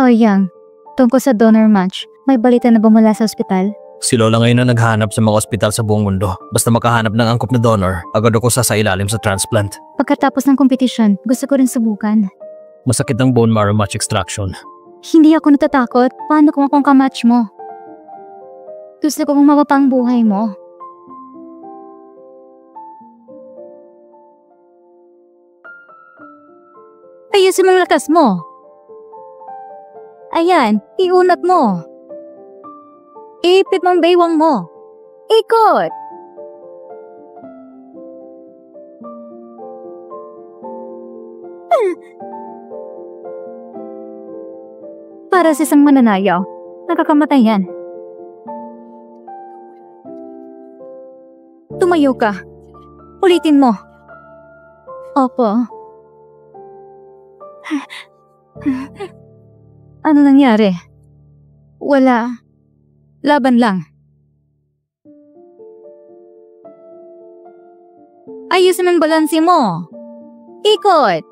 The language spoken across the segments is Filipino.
Yang, tungkol sa donor match, may balita na ba mula sa ospital? Si Lola ngayon na naghahanap sa mga ospital sa buong mundo. Basta makahanap ng angkop na donor, agad ako sasailalim sa transplant. Pagkatapos ng kompetisyon, gusto ko rin subukan. Masakit ang bone marrow match extraction. Hindi ako natatakot. Paano kung akong kamatch mo? Gusto ko kung mapapang buhay mo. Ayusin mo ang lakas mo. Ayan, iunat mo. Ipit mong baywang mo. Ikot! Para sa isang mananayaw, nakakamatay yan. Tumayo ka. Ulitin mo. Opo. Ano nangyari? Wala. Laban lang. Ayusin ang balansi mo. Ikot!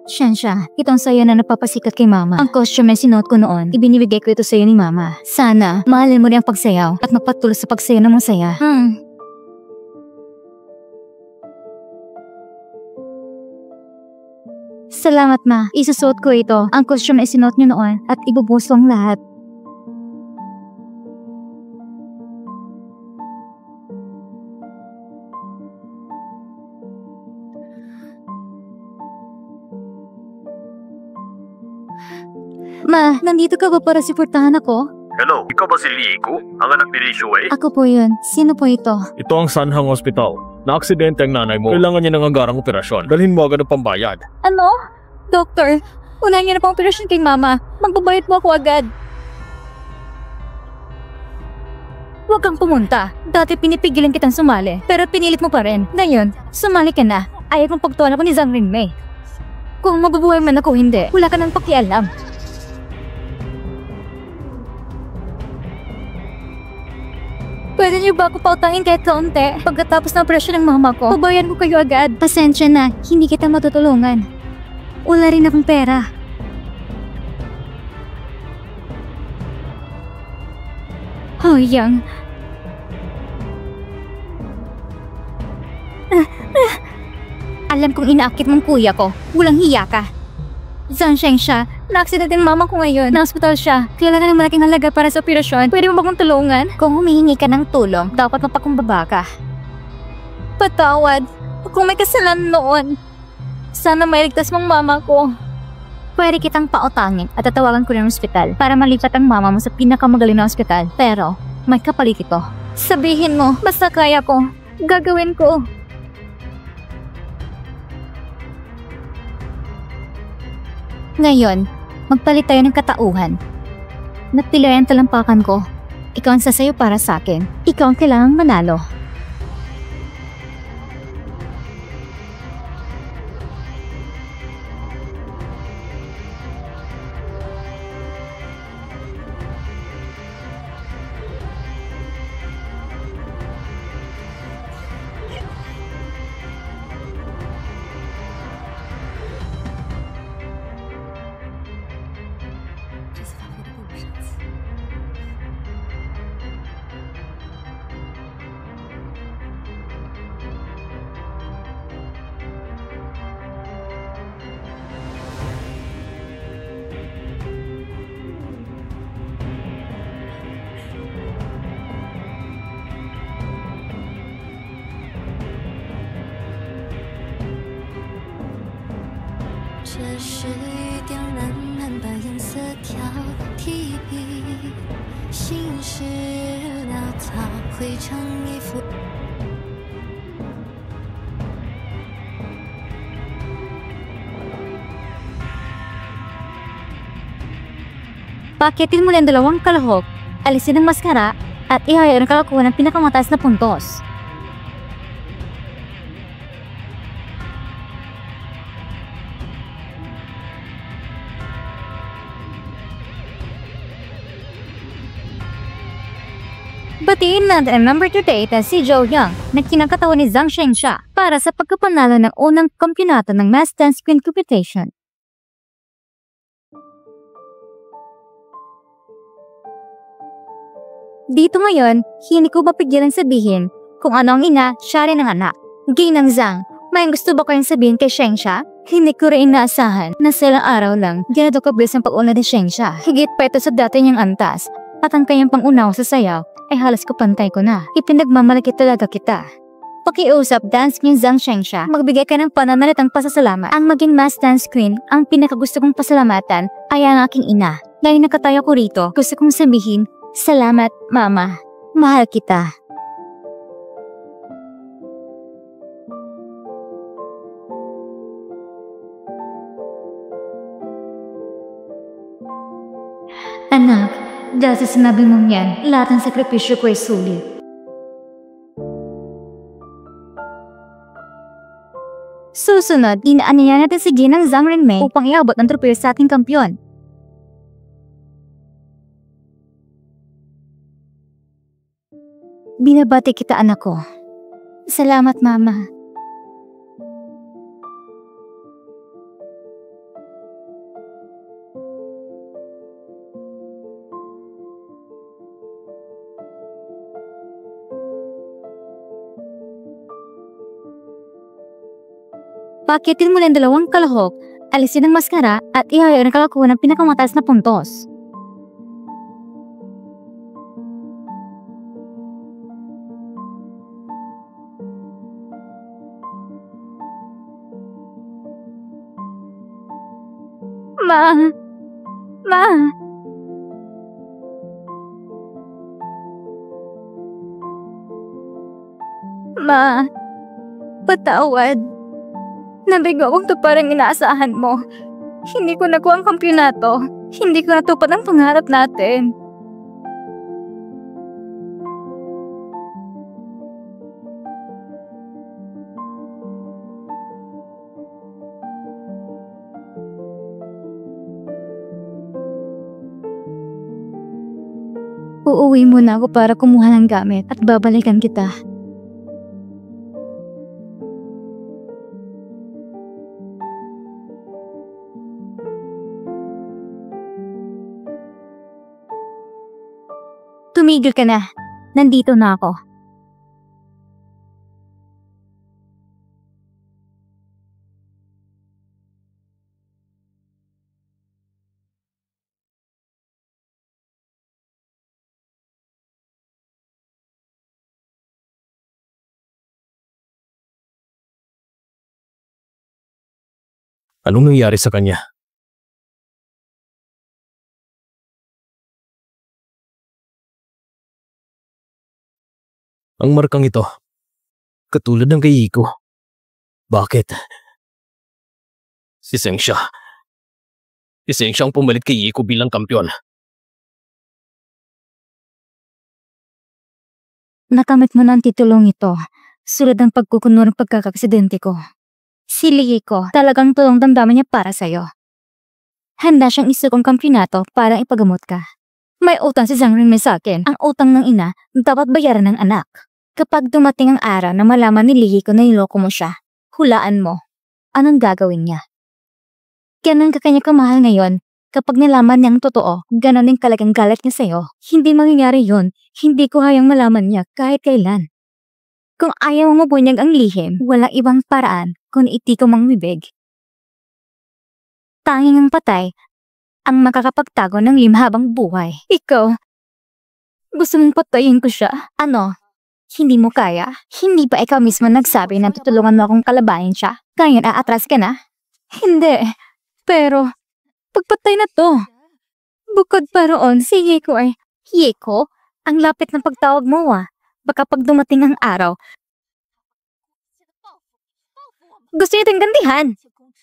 Shensha, itong sayo na napapasikat kay Mama. Ang costume na sinuot ko noon, ibinibigay ko ito sa'yo ni Mama. Sana, mahalin mo rin ang pagsayaw at magpatuloy sa pagsayaw ng masaya. Salamat, Ma. Isusuot ko ito, ang costume na isinuot niyo noon, at ibubuso ang lahat. Ma, nandito ka ba para suportahan ako? Hello, ikaw ba si Liiko? Ang anak ni Rishuei? Ako po yun. Sino po ito? Ito ang Sanhang Hospital. Na-aksidente ang nanay mo. Kailangan niya ng agarang operasyon. Dalhin mo agad ang pambayad. Ano? Doktor, unahin niyo na pang operasyon kay Mama. Magbabayad po ako agad. Huwag kang pumunta. Dati pinipigilan kitang sumali, pero pinilit mo pa rin. Ngayon, sumali ka na. Ayaw kong pagtuwan ako ni Zhang Rinmei. Kung mabubuhay man ako hindi, wala ka nang pakialam. Pwede niyo ba ako pautangin kahit kaunti? Pagkatapos ng operasyon ng mama ko, babayan ko kayo agad. Pasensya na, hindi kita matutulungan. Wala rin akong pera. Yang. Alam kong inaakit mong kuya ko. Walang hiya ka. Zhang Shengxia, na-aksidente ng mama ko ngayon. Na-hospital siya. Kailangan ng malaking halaga para sa operasyon. Pwede mo ba akong tulungan? Kung humihingi ka ng tulong, dapat mapakumbaba ka. Patawad. Kung may kasalanan noon. Sana mailigtas mong mama ko. Pwede kitang pautangin at tatawagan ko ng ospital para malipat ang mama mo sa pinakamagaling na ospital. Pero, may kapalit ito. Sabihin mo, basta kaya ko. Gagawin ko. Ngayon, magpalit tayo ng katauhan. Napilay ang talampakan ko. Ikaw ang sasayo para sa akin. Ikaw ang kailangang manalo. Pakitin mo lang 2 kalahok, alisin ang maskara, at ihayag ang kalakuhan ng pinakamataas na puntos. Batiin natin ang number 38 na si Zhou Yang na kinakatawan ni Zhang Shengxia para sa pagkapanalo ng unang kampyonato ng Mass Dance Queen Competition. Dito ngayon, hindi ko mapigilan sabihin kung ano ang ina, siya rin ang anak. Ginang Zhang, may gusto ba kayong sabihin kay Shengsha? Hindi ko rin inaasahan na sa ilang araw lang, ganito kabilis ang pag-una ni Shengsha. Higit pa ito sa dati niyang antas, at ang kanyang pangunaw sa sayaw ay halos kapantay ko na. Ipinagmamalaki talaga kita. Pakiusap, dance queen Zhang Shengsha, magbigay ka ng pananalitang pasasalamat. Ang maging mass dance queen, ang pinakagusto kong pasalamatan ay ang aking ina. Dahil nakatayo ko rito, gusto kong sabihin, salamat, Mama. Mahal kita. Anak, dahil sa sinabi mong yan, lahat ng sakripisyo ko ay sulit. Susunod, inaanyayan natin si Ginang Zhang Renmei upang iabot ng tropeo sa ating kampyon. Binabati kita, anak ko. Salamat, Mama. Pakitin mo ng 2 kalahok, alisin ang maskara at ihayo ng kalakuhan ng pinakamataas na puntos. Ma, patawad. Nabigo akong parang inaasahan mo. Hindi ko nakuha ang kampyonato. Hindi ko natupad ang pangarap natin. Uuwi muna ako para kumuha ng gamit at babalikan kita. Tumigil ka na. Nandito na ako. Anong nangyari sa kanya? Ang markang ito, katulad ng kay Yiko. Bakit? Si Shengsha. Si Shengsha ang pumalit kay Yiko bilang kampyon. Nakamit mo na ang titulong ito, sulad ng pagkukunwar ng pagkakaksidente ko. Si Yiko, talagang tulong damdamin niya para sa'yo. Handa siyang isukong kampyonato para ipagamot ka. May utang si Zhang Renmei sa akin. Ang utang ng ina, dapat bayaran ng anak. Kapag dumating ang araw na malaman ni Yiko na niloko mo siya, hulaan mo. Anong gagawin niya? Ganun ka kanya kamahal ngayon. Kapag nalaman niya ang totoo, ganun din kalagang galit niya sa'yo. Hindi mangyayari yun. Hindi ko hayang malaman niya kahit kailan. Kung ayaw mo bunyag ang lihim, walang ibang paraan kung iti ko mang bibig. Tanging ang patay ang makakapagtago ng limhabang buhay. Ikaw, gusto mong patayin ko siya? Ano? Hindi mo kaya? Hindi ba ikaw mismo nagsabi na tutulungan mo akong kalabanin siya? Ngayon aatras ka na? Hindi. Pero, pagpatay na to. Bukod pa roon, si Yiko ay, Yiko, ang lapit ng pagtawag mo Baka pag dumating ang araw, gusto niya itong gantihan.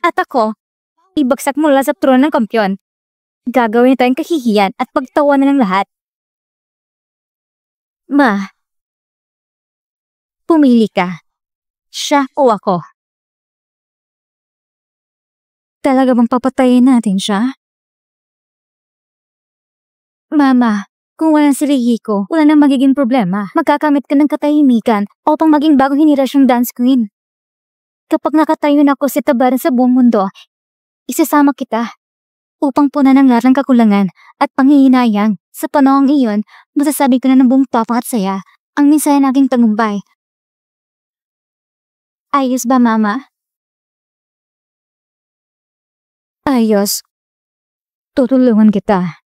At ako, ibagsak mula sa trono ng kampyon. Gagawin tayong kahihiyan at pagtawanan ng lahat. Ma, pumili ka. Siya o ako? Talaga bang papatayin natin siya? Mama, kung walang si Yiko, wala nang magiging problema. Magkakamit ka ng katahimikan o pang maging bagong henerasyong dance queen. Kapag nakatayo na ako sa tabaran sa buong mundo, isasama kita. upang punan ng lahat ng kakulangan at panghihinayang. Sa panahong iyon, masasabi ko na ng buong tapang at saya ang mensahe ng aking tagumpay. Ayos ba, Mama? Ayos. Tutulungan kita.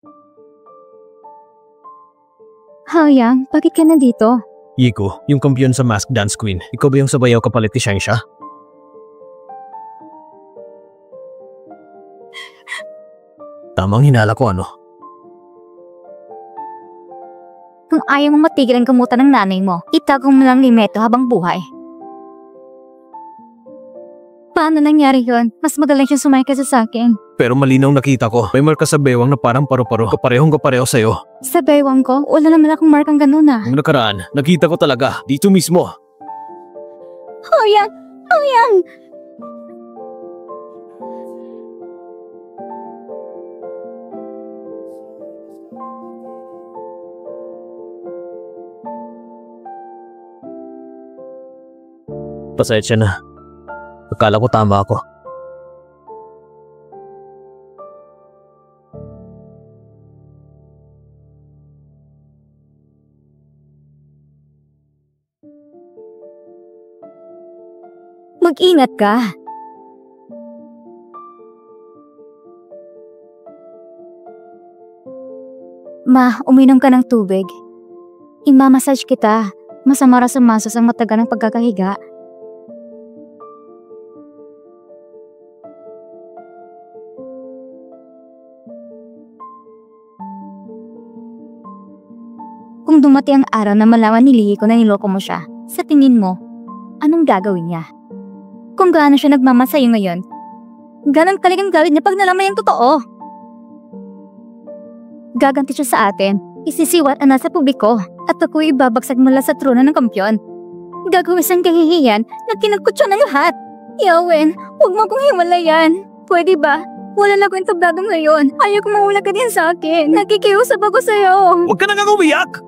Haoyang, bakit ka nandito? Yiko, yung kampiyon sa Masked Dance Queen. Ikaw ba yung sabayaw kapalit ni Xiangxia? Tamang hinala ko ano? Kung ayaw mong matigil ang gamutan ng nanay mo, itago mo lang limeto habang buhay. Paano nangyari yun? Mas magaling siyang sumay kaysa sa akin. Pero malinaw nakita ko. May marka sa bewang na parang paru-paro. Kaparehong sa'yo. Sa bewang ko, wala naman akong markang ganun ah. Nung nakaraan, nakita ko talaga. Dito mismo. Haoyang! Haoyang! Pasensya na. Akala ko tama ako. Mag-ingat ka. Ma, uminom ka ng tubig. Imamassage kita. Masama ra sa masos ang matagal ng pagkakahiga. Kung dumating ang araw na malaman ni Lihiko na niloko mo siya, sa tingin mo, anong gagawin niya? Kung gaano siya nagmama sa'yo ngayon, ganon talagang gawin niya pag nalaman yung totoo. Gaganti siya sa atin, isisiwat na nasa publiko, at ako'y ibabagsak mula sa trono ng kampyon. Gagawin siyang kahihiyan na kinagkutsa ng lahat. Yawen, huwag mo akong hiwalayan. Pwede ba? Wala na akong entablado ngayon. Ayaw kong mawala ka din sa akin. Nakikiusap ako sa'yo. Huwag ka nang umiyak!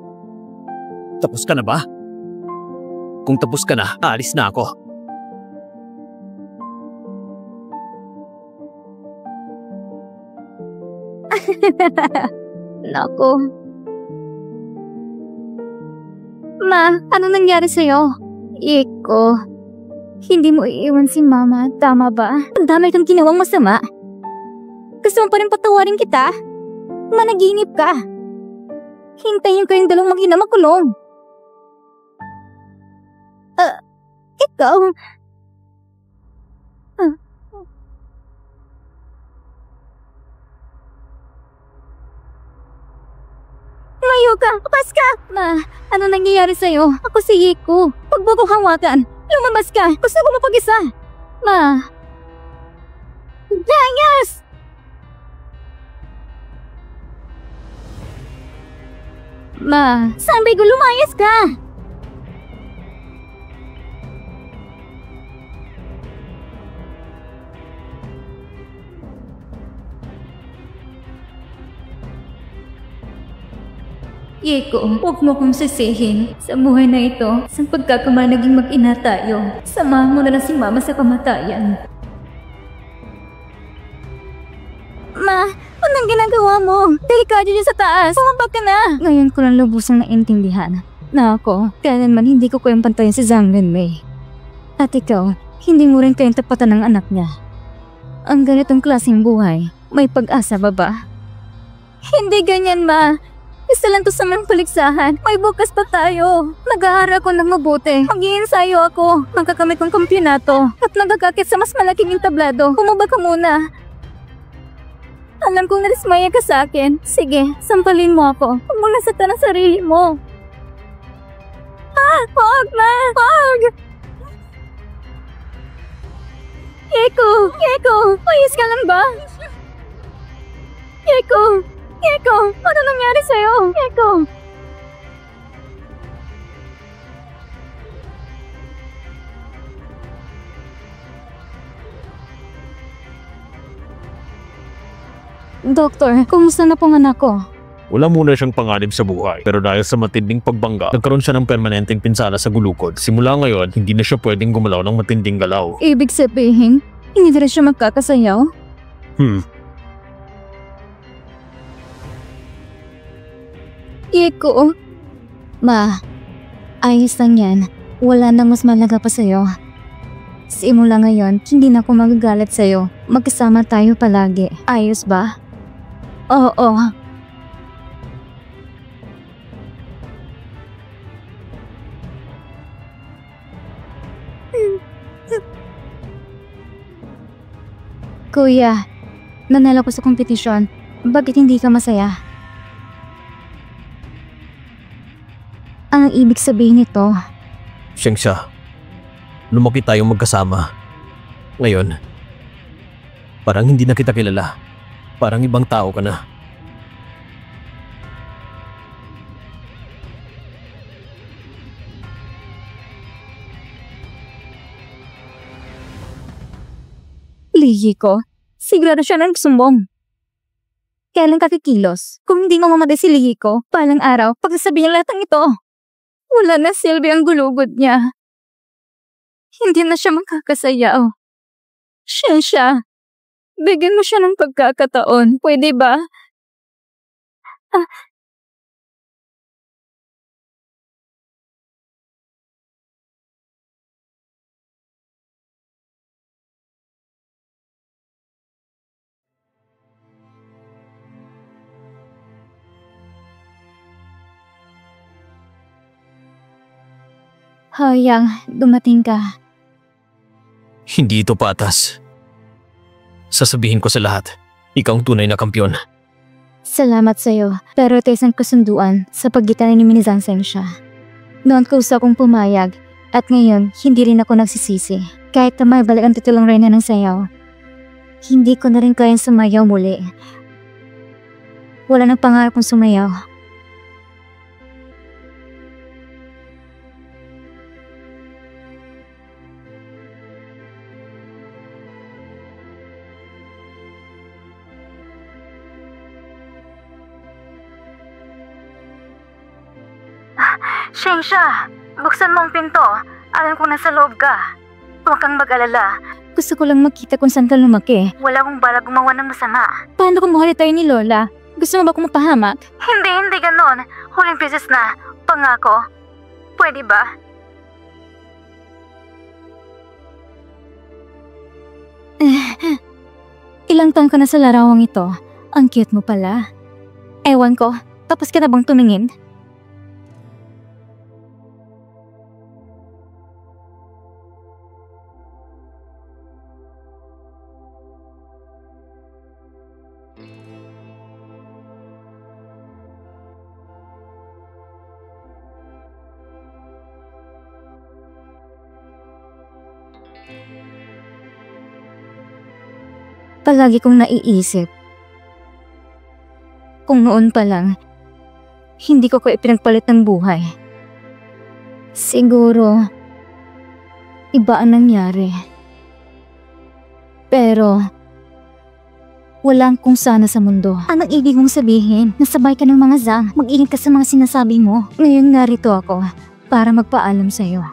Tapos ka na ba? Kung tapos ka na, aalis na ako. Naku. Ma, ano nangyari sa'yo? Iko, hindi mo iiwan si Mama, tama ba? Ang dami kang ginawang masama. Gusto mo pa rin patawarin kita? Managinip ka. Hintayin ko yung dalawang mag-ina makulong. Ikaw... Layo ka! Kapas ka! Ma, ano nangyayari sa'yo? Ako si Yiko. Huwag mo kong hawakan. Lumabas ka! Gusto ko mapag-isa! Ma... Layas! Ma, sabi ko lumayas ka! Yiko, huwag mo kong sisihin. Sa buhay na ito, sa pagkakamala naging mag-ina tayo, samahan mo na lang si Mama sa kamatayan. Ma, anong ginagawa mo? Delikado dyan sa taas. Pumabag ka na. Ngayon ko lang lubusang naintindihan na ako, kailanman hindi ko kayang pantayan si Zhang Renmei. At ikaw, hindi mo rin kayang tapatan ng anak niya. Ang ganitong klaseng buhay, may pag-asa ba ba? Hindi ganyan, Ma. Isa lang to sa mga paligsahan. May bukas pa tayo. Nag-aaral ako ng mabuti. Mag-iensayo ako. Magkakamit kong kampyonato. At nagkakakit sa mas malaking entablado. Bumaba ka muna. Alam kong narismaya ka sa akin. Sige, sampalin mo ako. Huwag mo nasaktan ang sarili mo. Wag na! Wag! Yeko! Yeko! Ayos ka lang ba? Yeko! Yeko! Ano nangyari sa'yo? Yeko! Doktor, kumusta na pong anak ko? Wala muna siyang panganib sa buhay. Pero dahil sa matinding pagbangga, nagkaroon siya ng permanenteng pinsala sa gulukod. Simula ngayon, hindi na siya pwedeng gumalaw ng matinding galaw. Ibig sabihin, hindi na rin siya magkakasayaw? Iko. Ma, ayos lang yan. Wala nang mas malaga pa sa'yo. Simula ngayon, hindi na ako magagalit sa'yo. Magkasama tayo palagi. Ayos ba? Oo. Kuya, nanalo ko sa kompetisyon. Bakit hindi ka masaya? Ang ibig sabihin nito, Siyang siya. Lumaki tayong magkasama. Ngayon, parang hindi na kita kilala. Parang ibang tao ka na. lihi ko, sigurado siya na nagsumbong. Kailan ka kikilos? Kung hindi mo mamatay si lihi ko, palang araw, pagsasabihin niya lahat ng ito. Wala na silbi ang gulugod niya. Hindi na siya makakasayaw. Siya. Bigyan mo siya ng pagkakataon. Pwede ba? Hayang, dumating ka. Hindi ito patas. Sasabihin ko sa lahat, ikaw ang tunay na kampyon. Salamat sa'yo, pero ito isang kasunduan sa pagitan ni Minizang Sensya. Noon ko usa akong pumayag, at ngayon hindi rin ako nagsisisi. Kahit na may balik ang titulong reyna ng sayaw, hindi ko na rin kayang sumayaw muli. Wala nang pangarap kong sumayaw. Shensha, buksan mo ang pinto. Alam kong nasa loob ka. Huwag kang mag-alala. Gusto ko lang makita kung saan ka lumaki. Wala akong balak gumawa ng masama. Paano kung mahuli tayo ni Lola? Gusto mo ba akong mapahamak? Hindi ganon. Huling beses na. Pangako. Pwede ba? Ilang taon ka na sa larawang ito. Ang cute mo pala. Ewan ko, tapos ka na bang tumingin? Palagi kong naiisip. Kung noon pa lang, hindi ko ipinagpalit ng buhay. Siguro, iba ang nangyari. Pero, walang kung sana sa mundo. Anong ibig mong sabihin? Nasabay ka ng mga Zhang. Mag-ingat ka sa mga sinasabi mo. Ngayon narito ako para magpaalam sa'yo.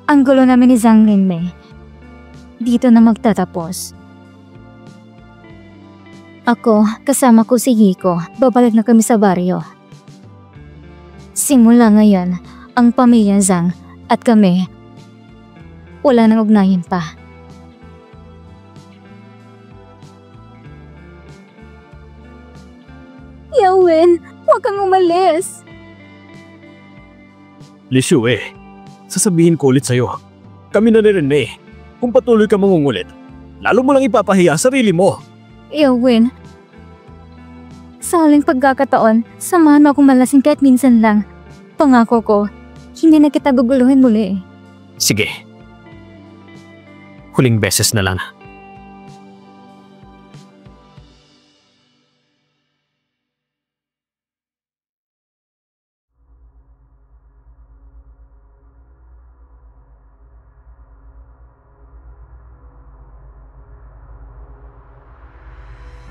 Ang gulo namin ni Zhang Linmei dito na magtatapos. Ako, kasama ko si Hiko, babalik na kami sa baryo. Simula ngayon, ang pamilya Zhang at kami, wala nang ugnayan pa. Yawen, huwag kang umalis. Lishu sasabihin ko ulit sa'yo. Kami na rin kung patuloy ka mangungulit, lalo mo lang ipapahiya sarili mo. Yawen, sa huling pagkakataon, samahan mo akong malasing kahit minsan lang. Pangako ko, hindi na kita guguluhin muli. Sige. Huling beses na lang.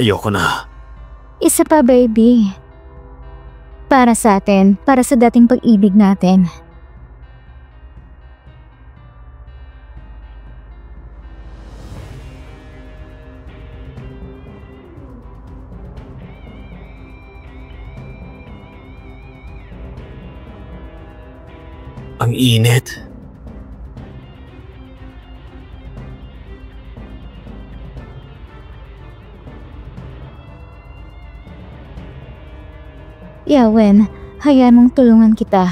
Ayoko na. Isa pa, baby. Para sa atin, para sa dating pag-ibig natin. Ang init. Yawen, hayaan mong tulungan kita.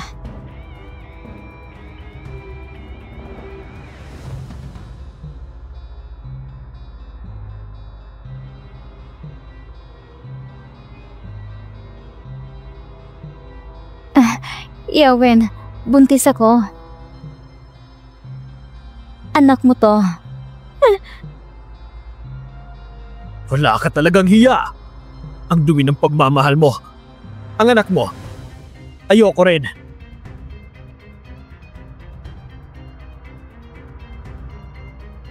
Yawen, buntis ako. Anak mo to. Wala ka talagang hiya. Ang dumi ng pagmamahal mo. Ang anak mo. Ayoko rin.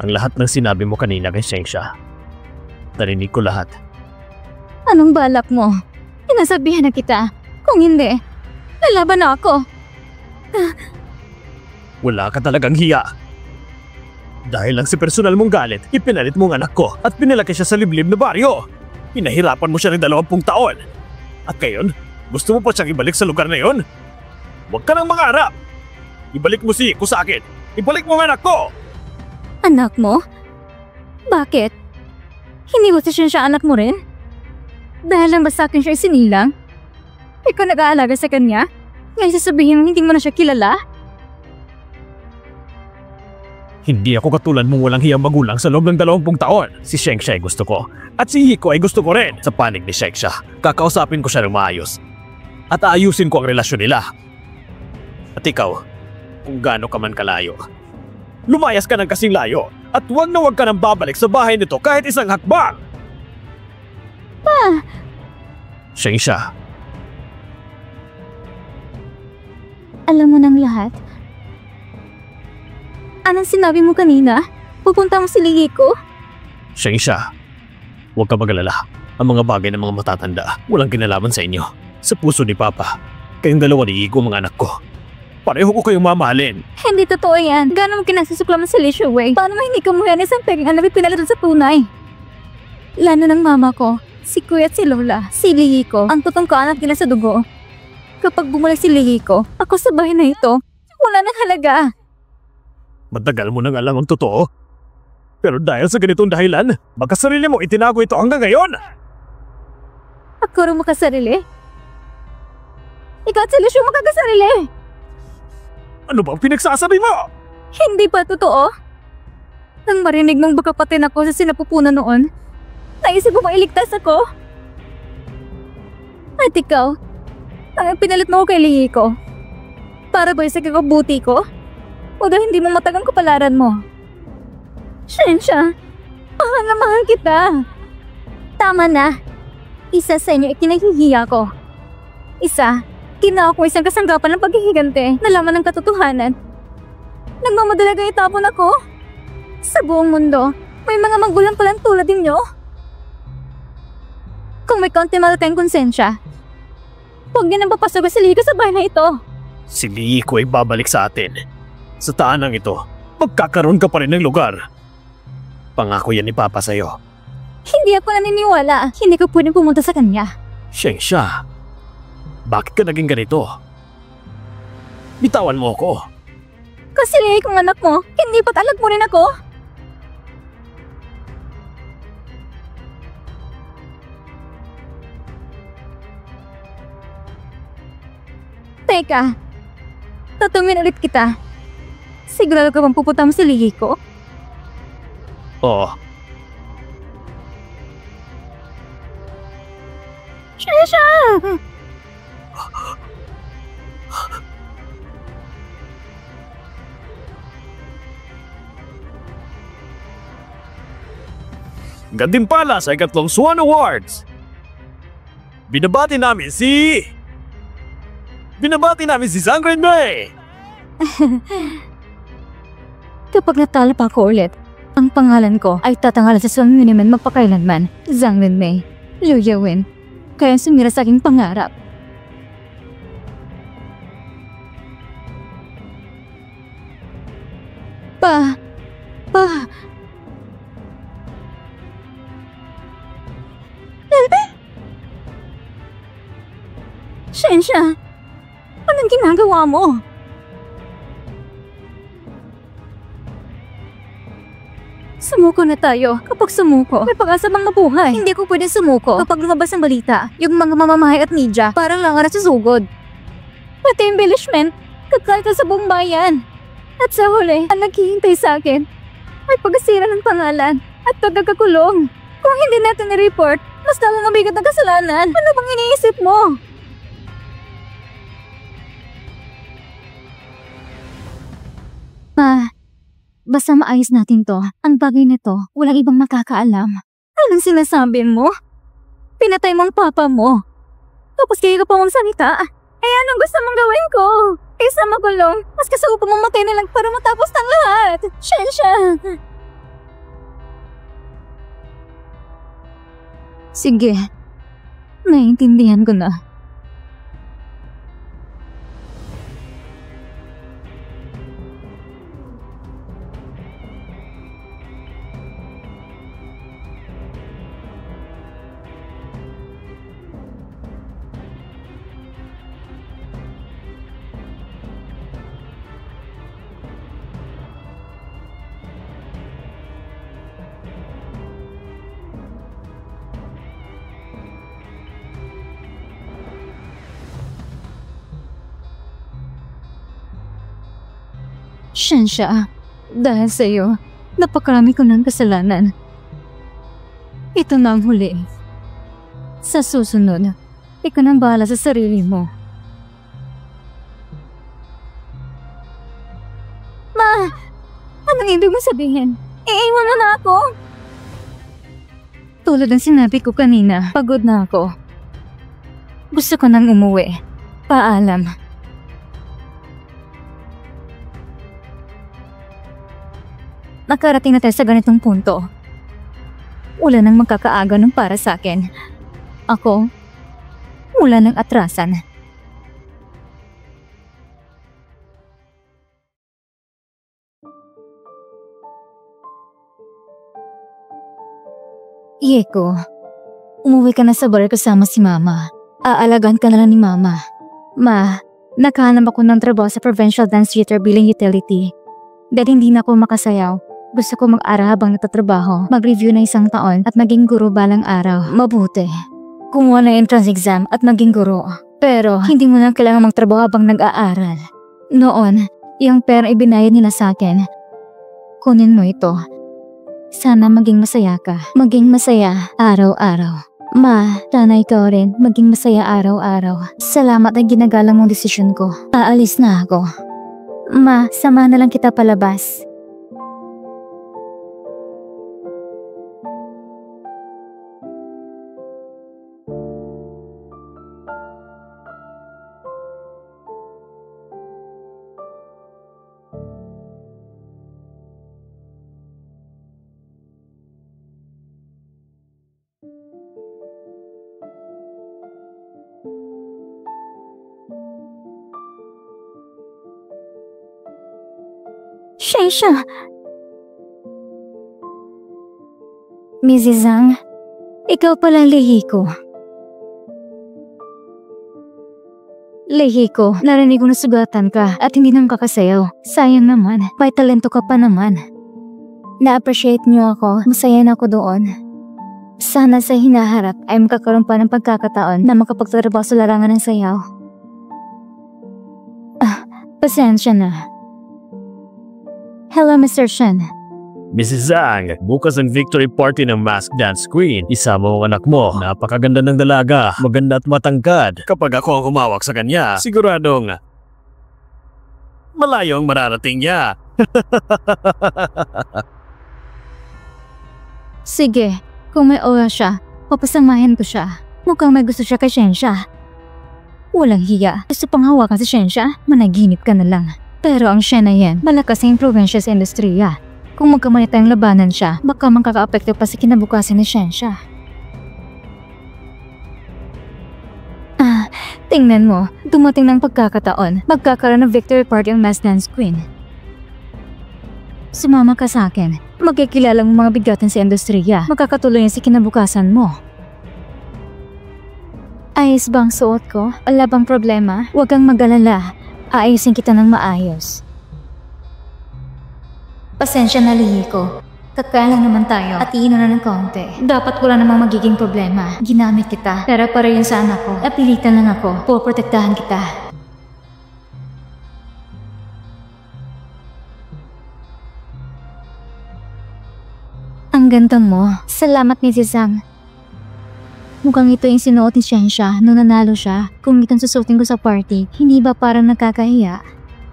Ang lahat ng sinabi mo kanina kay Shengxia. Narinig ko lahat. Anong balak mo? Sinasabihan na kita. Kung hindi, lalaban na ako. Wala ka talagang hiya. Dahil lang sa personal mong galit, ipinalit mo ang anak ko at pinalaki siya sa liblib na baryo. Pinahirapan mo siya ng 20 taon. At ngayon, gusto mo pa siyang ibalik sa lugar na yon? Huwag ka nang mangarap. Ibalik mo si Iko sa akin. Ibalik mo ang anak ko. Anak mo? Bakit? Hindi mo siya anak mo rin? Dahil lang ba sa akin siya sinilang? Ikaw nag-aalaga sa kanya? Ngayon sasabihin mo hindi mo na siya kilala? Hindi ako katulad mong walang hiyang magulang sa loob ng 20 taon. Si Shengxia ay gusto ko. At si Hiko ay gusto ko rin. Sa panig ni Shengxia, kakausapin ko siya ng maayos. At aayusin ko ang relasyon nila. At ikaw, kung gaano ka man kalayo, lumayas ka ng kasing layo. At huwag na huwag ka nang babalik sa bahay nito kahit isang hakbang. Pa! Shengxia, alam mo ng lahat? Anong sinabi mo kanina? Pupunta mo si Hiko? Shengxia, huwag ka mag-alala. Ang mga bagay ng mga matatanda, walang kinalaman sa inyo. Sa puso ni Papa, kayong dalawa ni Hiko mga anak ko. Pareho ko kayong mamahalin. Hindi totoo yan. Gano'n mo kinasusuklaman sa Li Shuwei? Paano mo hindi ka muha isang pegang anak at pinalitan sa tunay? Lalo ng mama ko, si Kuya at si Lola, si Hiko, ang totoong kaanak nila sa dugo. Kapag bumalik si Hiko, ako sa bahay na ito, wala nang halaga. Matagal mo nang alam ang totoo. Pero dahil sa ganitong dahilan, magkasarili mo itinago ito hanggang ngayon. Ako rin makasarili? Ikaw at si Li Shuwei makakasarili. Ano bang pinagsasabi mo? Hindi pa totoo. Nang marinig mong baka patin ako sa sinapupunan noon, naisip mo bang iligtas ako? At ikaw, ang pinalit mo ko kay Hiko. Para ba sa kakabuti ko? O dahil hindi mo matagang kapalaran mo? Shengxia, mahal na mahal kita. Tama na. Isa sa inyo ikinahihiya ko. Isa, ginawa ko isang kasanggapan ng paghihigante na laman ng katotohanan. Nagmamadalaga itapon ako. Sa buong mundo, may mga magulang palang tulad ninyo. Kung may konti malatayang konsensya, huwag niyo nang papasoga si Hiko sa bahay na ito. Si Hiko ay babalik sa atin. Sa taanang ito, magkakaroon ka pa rin ng lugar. Pangako yan ni Papa sa'yo. Hindi ako naniniwala. Hindi ko pwedeng pumunta sa kanya. Shengxia, bakit ka naging ganito? Bitawan mo ako. Kasi kung anak mo, hindi pa talag mo rin ako. Teka, tatanungin ulit kita. Sigurado ka bang pupunta mo si Hiko? Oo. Shengxia! Gantimpala sa ikatlong Swan Awards. Binabati namin si Zhang Renmei. Kapag natalo pa ako ulit, ang pangalan ko ay tatangalan sa Swan Miniman magpakailanman, Zhang Renmei, Liu Yewin. Kaya sumira sa aking pangarap. Pa! Shengxia, anong ginagawa mo? Sumuko na tayo. Kapag sumuko, may pag-asa bang mabuhay. Hindi ko pwede sumuko kapag lumabas ang balita. Yung mga mamamahay at media, parang lang na susugod. Pati embellishment, kakalta sa buong bayan. At sa huli, ang naghihintay sa akin ay pagkasira ng pangalan at pagkakakulong. Kung hindi natin i-report, mas lalong mabigat ang kasalanan. Ano bang iniisip mo? Basta maayos natin to. Ang bagay nito, walang ibang makakaalam. Anong sinasabi mo? Pinatay mo ang papa mo. Tapos kaya ka pa mong salita. Eh anong gusto mong gawin ko? Isa makulong, mas gusto ko pumamatay na lang para matapos ng lahat. Shensha! Sige, naiintindihan ko na. Shensha, dahil sa'yo, napakarami ko ng kasalanan. Ito na ang huli. Sa susunod, ikaw nang bahala sa sarili mo. Ma! Anong ibig mo sabihin? Iiwan mo na ako? Tulad ng sinabi ko kanina, pagod na ako. Gusto ko nang umuwi. Paalam. Nakarating na tayo sa ganitong punto. Wala nang magkakaaga ng para sa akin. Ako, wala nang atrasan. Yeko, umuwi ka na sa bar kasama si Mama. Aalagaan ka na lang ni Mama. Ma, nakahanap ako ng trabaho sa Provincial Dance Theater bilang utility. Dahil hindi na ako makasayaw, gusto ko mag-aral habang natatrabaho, mag-review na 1 taon at maging guro balang araw. Mabuti. Kumuha na entrance exam at maging guro. Pero hindi mo na kailangan magtrabaho habang nag-aaral. Noon, yung pera ibinayad nila sa akin. Kunin mo ito. Sana maging masaya ka. Maging masaya araw-araw. Ma, sana ikaw rin maging masaya araw-araw. Salamat na ginagalang mong desisyon ko. Aalis na ako. Ma, sama na lang kita palabas. Shensha! Mrs. Zhang, ikaw pala Lihiko. Lihiko, narinig ko na sugatan ka at hindi nang kakasayaw. Sayang naman, may talento ka pa naman. Na-appreciate niyo ako, masaya na ako doon. Sana sa hinaharap ay makakaroon pa ng pagkakataon na makapagtatrabaho sa larangan ng sayaw. Pasensya na. Hello, Mr. Shen. Mrs. Zhang, bukas ang victory party ng Mask Dance Queen. Isama mo ang anak mo. Napakaganda ng dalaga. Maganda at matangkad. Kapag ako ang humawak sa kanya, siguradong malayo ang mararating niya. Sige, kung may oras siya, papasamahin ko siya. Mukhang may gusto siya kay Shensha. Walang hiya. Gusto pang hawakan si Shensha, managinip ka na lang. Pero ang Shen na yan, malakas ang impluwensya sa industriya. Kung magkamali tayong labanan siya, baka makaka-apekto pa sa kinabukasan ni Shensha. Tingnan mo, dumating ng pagkakataon, magkakaroon ng victory party ang Mask Dance Queen. Sumama ka sa akin, magkikilala mo mga bigatan sa industriya, magkakatuloy sa kinabukasan mo. Ayos bang suot ko? Wala bang problema? Huwag kang mag-alala. Aayusin kita ng maayos. Pasensya na, Lihiko. Magkakaya lang naman tayo at iinom na ng kaunti. Dapat wala namang magiging problema. Ginamit kita. Pero para yun sa anak ko. Napilitan lang ako. Poprotektahan kita. Ang ganda mo. Salamat, Mrs. Zhang. Mukhang ito yung sinuot ni Shensha nung nanalo siya. Kung itong susuotin ko sa party, hindi ba parang nakakahiya?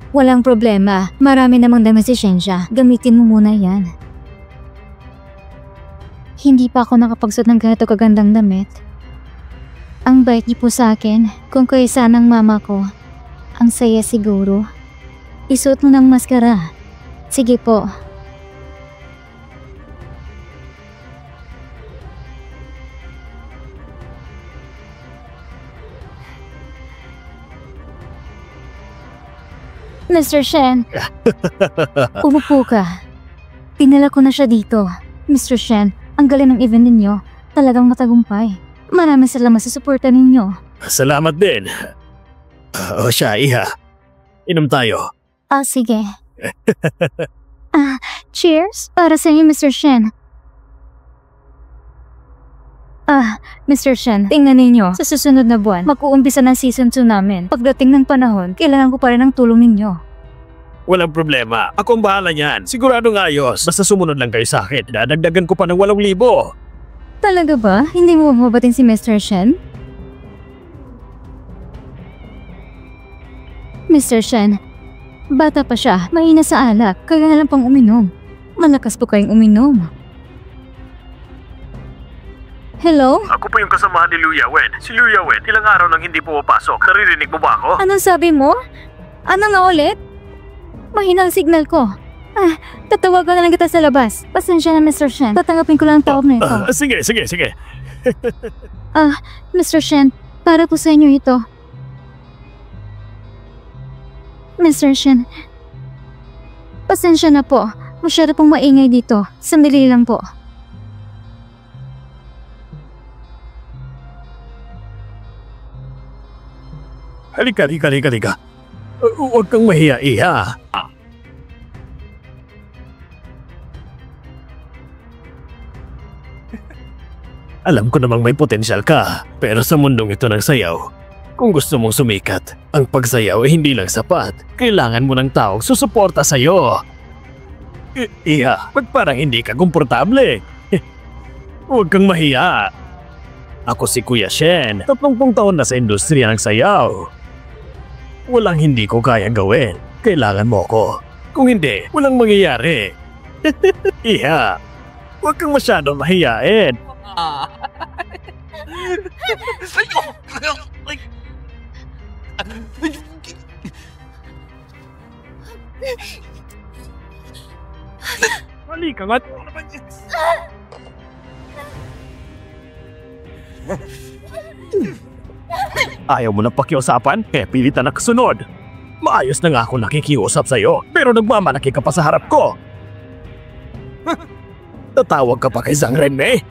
Walang problema. Marami namang damit si Shensha. Gamitin mo muna yan. Hindi pa ako nakapagsuot ng ganito kagandang damit. Ang bait niyo po sa akin. Kung kayo sanang mama ko. Ang saya siguro. Isuot mo ng maskara. Sige po. Mr. Shen, umupo ka. Tinala ko na siya dito. Mr. Shen, ang galing ng event ninyo. Talagang matagumpay. Maraming salamat sa suporta ninyo. Salamat din. O siya, iha. Inom tayo. Sige. Cheers para sa inyo, Mr. Shen. Mr. Shen, tingnan ninyo. Sa susunod na buwan, mag-uumpisa ng season 2 namin. Pagdating ng panahon, kailangan ko pa rin ng tulong ninyo. Walang problema. Ako ang bahala niyan. Siguradong ayos. Basta sumunod lang kayo sa akin. Dadagdagan ko pa ng 8,000. Talaga ba? Hindi mo mababating si Mr. Shen? Mr. Shen, bata pa siya. Mahina sa alak. Kaya nga lang pang uminom. Malakas po kayong uminom. Hello? Ako po yung kasamahan ni Liu Yawen. Si Liu Yawen, ilang araw nang hindi pumapasok. Naririnig mo ba ako? Anong sabi mo? Ano nga ulit? Mahina ang signal ko. Tatawagan na lang kita sa labas. Pasensya na, Mr. Shen. Tatanggapin ko lang ang tawag na ito. Sige. Mr. Shen, para po sa inyo ito. Mr. Shen, pasensya na po. Masyado pong maingay dito. Sandali lang po. Halika. Huwag kang mahiya, iha. Alam ko namang may potensyal ka, pero sa mundong ito ng sayaw, kung gusto mong sumikat, ang pagsayaw ay hindi lang sapat. Kailangan mo ng taong susuporta sa'yo. Iha, ba't parang hindi ka komportable? Huwag kang mahiya. Ako si Kuya Shen, 30 taon na sa industriya ng sayaw. Walang hindi ko kayang gawin. Kailangan mo ko. Kung hindi, walang mangyayari. Iha, huwag kang masyadong mahiyain. Halika nga. Ayaw mo na pakiusapan, kaya pilitan na kasunod. Maayos na nga ako nakikiusap sa'yo, pero nagmamalaki ka pa sa harap ko. Tatawag ka pa kay Zhang Renmei?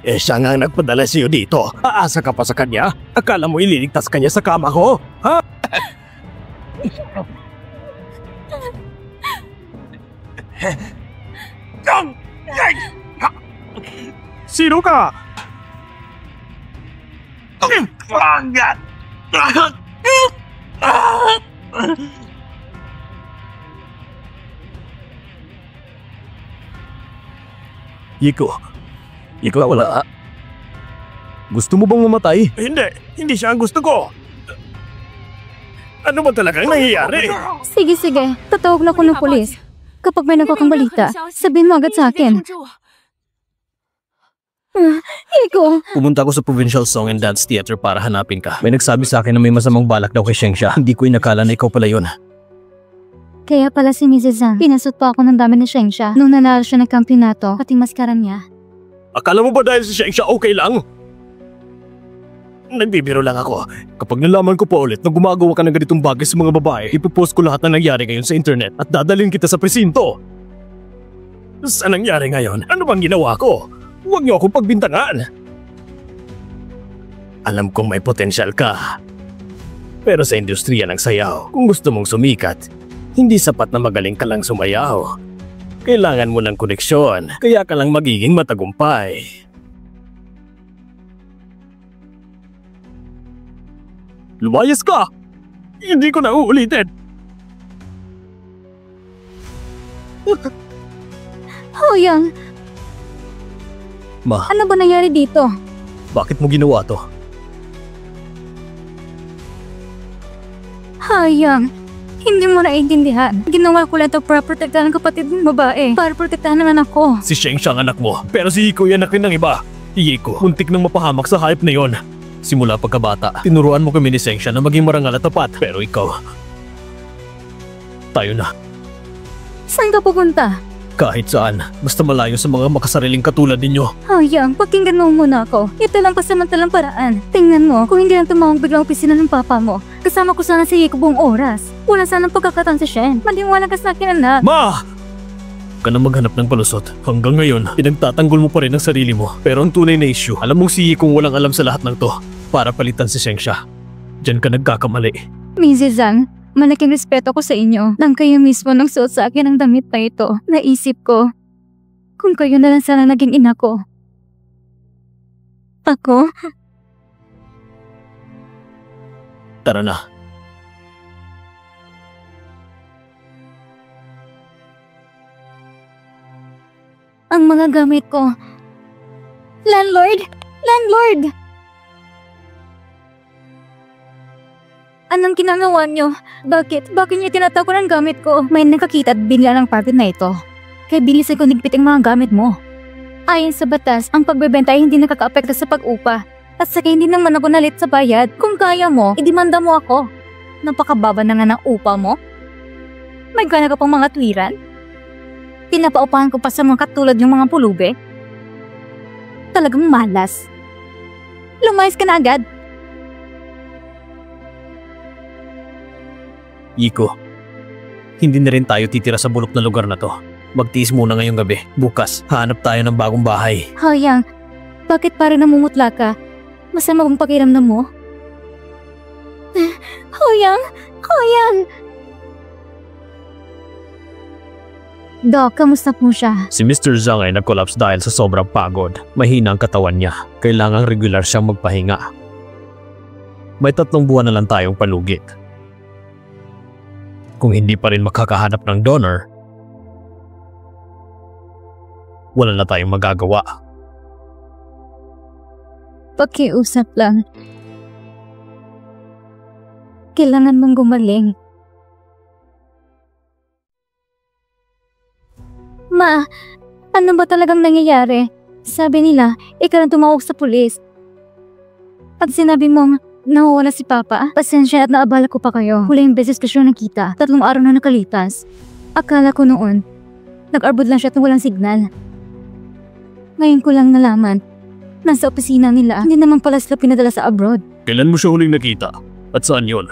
Siya nga ang nagpadala sa'yo dito. Aasa ka pa sa kanya? Akala mo ililigtas kanya sa kama ko? Ha? Sino ka? Yiko, wala. Gusto mo bang mamatay? Hindi siya ang gusto ko. Ano ba talagang nangyayari? Sige. Tatawag na ko ng pulis. Kapag may nagkakang balita, sabihin mo agad sa akin. Yiko! Pumunta ako sa Provincial Song and Dance Theater para hanapin ka. May nagsabi sa akin na may masamang balak daw kay Shengsha. Hindi ko inakala na ikaw pala yun. Kaya pala si Mrs. Zhang, pinasot pa ako ng dami ni Shengsha nung nanalo siya ng kampyonato, pati maskaran niya. Akala mo ba dahil si Shengsha okay lang? Nagbibiro lang ako. Kapag nalaman ko pa ulit na gumagawa ka ng ganitong bagay sa mga babae, ipopost ko lahat na nangyari ngayon sa internet at dadalhin kita sa presinto. Sa nangyari ngayon, ano bang ginawa ko? Huwag niyo akong pagbintangan. Alam kong may potensyal ka. Pero sa industriya ng sayaw, kung gusto mong sumikat, hindi sapat na magaling ka lang sumayaw. Kailangan mo ng koneksyon, kaya ka lang magiging matagumpay. Lumayas ka! Hindi ko na uulitin! Hoyang, Ma, ano ba nangyari dito? bakit mo ginawa to? Hayang, hindi mo naiintindihan. Ginawa ko lang ito para protektahan ang kapatid ng babae. Para protektahan ang anak ko. Si Sheng siyang anak mo, pero si Hiko yung anak rin ng iba. Hiko, muntik nang mapahamak sa hype na yon. Simula pagkabata, tinuruan mo kami ni Sheng siya na maging marangal at tapat. Pero ikaw, tayo na. Saan ka pupunta? Kahit saan, basta malayo sa mga makasariling katulad ninyo. Hayang, pakinggan mo muna ako. Ito lang pasamantalang paraan. Tingnan mo, kung hindi lang tumawag biglang opisina ng papa mo, kasama ko sana si Hiko buong oras. Wala sanang pagkakataon sa Shen. Maniwala ka sa akin, anak. Ma! Huwag ka na maghanap ng palusot. Hanggang ngayon, pinagtatanggol mo pa rin ang sarili mo. Pero ang tunay na issue, alam mong si Hiko walang alam sa lahat ng to. Para palitan si Sheng siya. Diyan ka nagkakamali. Mrs. Zhang, malaking respeto ko sa inyo nang kayo mismo nang suot sa akin ang damit na ito. Naisip ko, kung kayo na lang sana naging ina ko. Ako? Tara na. Ang mga gamit ko. Landlord! Landlord! Anong ginagawa niyo? Bakit? Bakit niyo tinatago ng gamit ko? May nakakita at binila ng party na ito. Kaya bilisan ko nigpit ang mga gamit mo. Ayon sa batas, ang pagbebenta ay hindi nakakaapekto sa pag-upa. At saka hindi naman ako nalit sa bayad. Kung kaya mo, idimanda mo ako. Napakababa na nga ng upa mo. May gana ka pang mga tuwiran. Pinapaupahan ko pa sa mga katulad yung mga pulube. Talagang malas. Lumayas ka na agad. Hiko, hindi na rin tayo titira sa bulok na lugar na to. Magtiis muna ngayong gabi. Bukas, hanap tayo ng bagong bahay. Hayang, bakit parang namumutla ka? Masama bang pakiramdam mo? Hayang! Hayang! Doc, kamusta po siya? Si Mr. Zhang ay nag-collapse dahil sa sobrang pagod. Mahina ang katawan niya. Kailangang regular siyang magpahinga. May 3 buwan na lang tayong palugit. Kung hindi pa rin makakahanap ng donor, wala na tayong magagawa. Pakiusap lang. Kailangan mong gumaling. Ma, ano ba talagang nangyayari? Sabi nila, ikaw ang tumawag sa pulis. Pag sinabi mong nawawala si Papa, pasensya at naabala ko pa kayo. Huling beses ko siya nakita, 3 araw na nakalipas. Akala ko noon, nag-arbod lang siya at walang signal. Ngayon ko lang nalaman, nasa opisina nila, hindi naman pala sila pinadala sa abroad. Kailan mo siya huling nakita? At saan yun?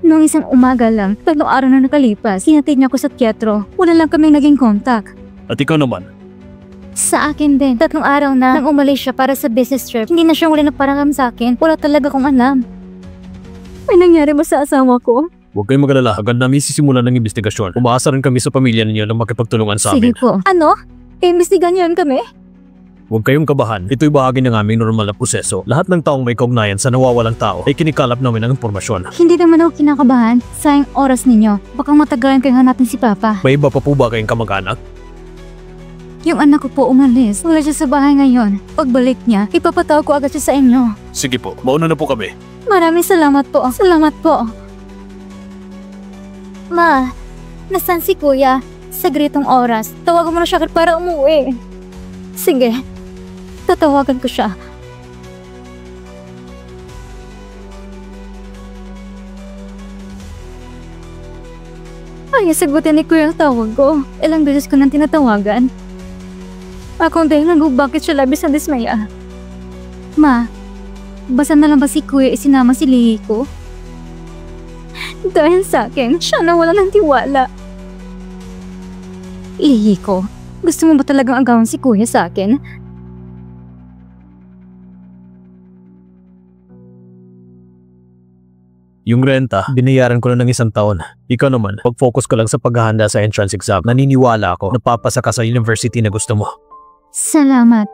Noong isang umaga lang, 3 araw na nakalipas, hinatid niya ako sa teatro. Wala lang kaming naging contact. At ikaw naman? Sa akin din, 3 araw na nang umalis siya para sa business trip. Hindi na siya wala nagparamdam sa akin. Wala talaga kong alam. May nangyari ba sa asawa ko? Huwag kayong magalala, agad namin sisimulan ng investigasyon. Umaasa rin kami sa pamilya ninyo na makipagtulungan sa Sige amin. po. Ano? Imbestigan niyo kami? Huwag kayong kabahan, ito'y bahagi ng aming normal na proseso. Lahat ng taong may kaugnayan sa nawawalang tao ay kinikalap namin ang impormasyon. Hindi naman ako kinakabahan. Sayang oras ninyo. Baka matagalan kayo hanapin si Papa. May iba pa po ba kayong kamag-anak? Yung anak ko po umalis. Wala siya sa bahay ngayon. Pagbalik niya, ipapatawag ko agad siya sa inyo. Sige po, mauna na po kami. Maraming salamat po. Salamat po. Ma, nasan si Kuya? Sa gritong oras. Tawagan mo na siya para umuwi. Sige, tatawagan ko siya. Ay, sagutin ni Kuya ang tawag ko. Ilang beses ko nang tinatawagan. Akong dahil bakit siya labis na dismaya. Ma, basta na lang ba si Kuya isinama si Lihi ko? Dahil sa akin, siya na wala ng tiwala. Lihi ko, gusto mo ba talagang agawan si Kuya sa akin? Yung renta, binayaran ko na ng 1 taon. Ikaw naman, pag-focus ka lang sa paghahanda sa entrance exam. Naniniwala ako na papasa ka sa university na gusto mo. Salamat.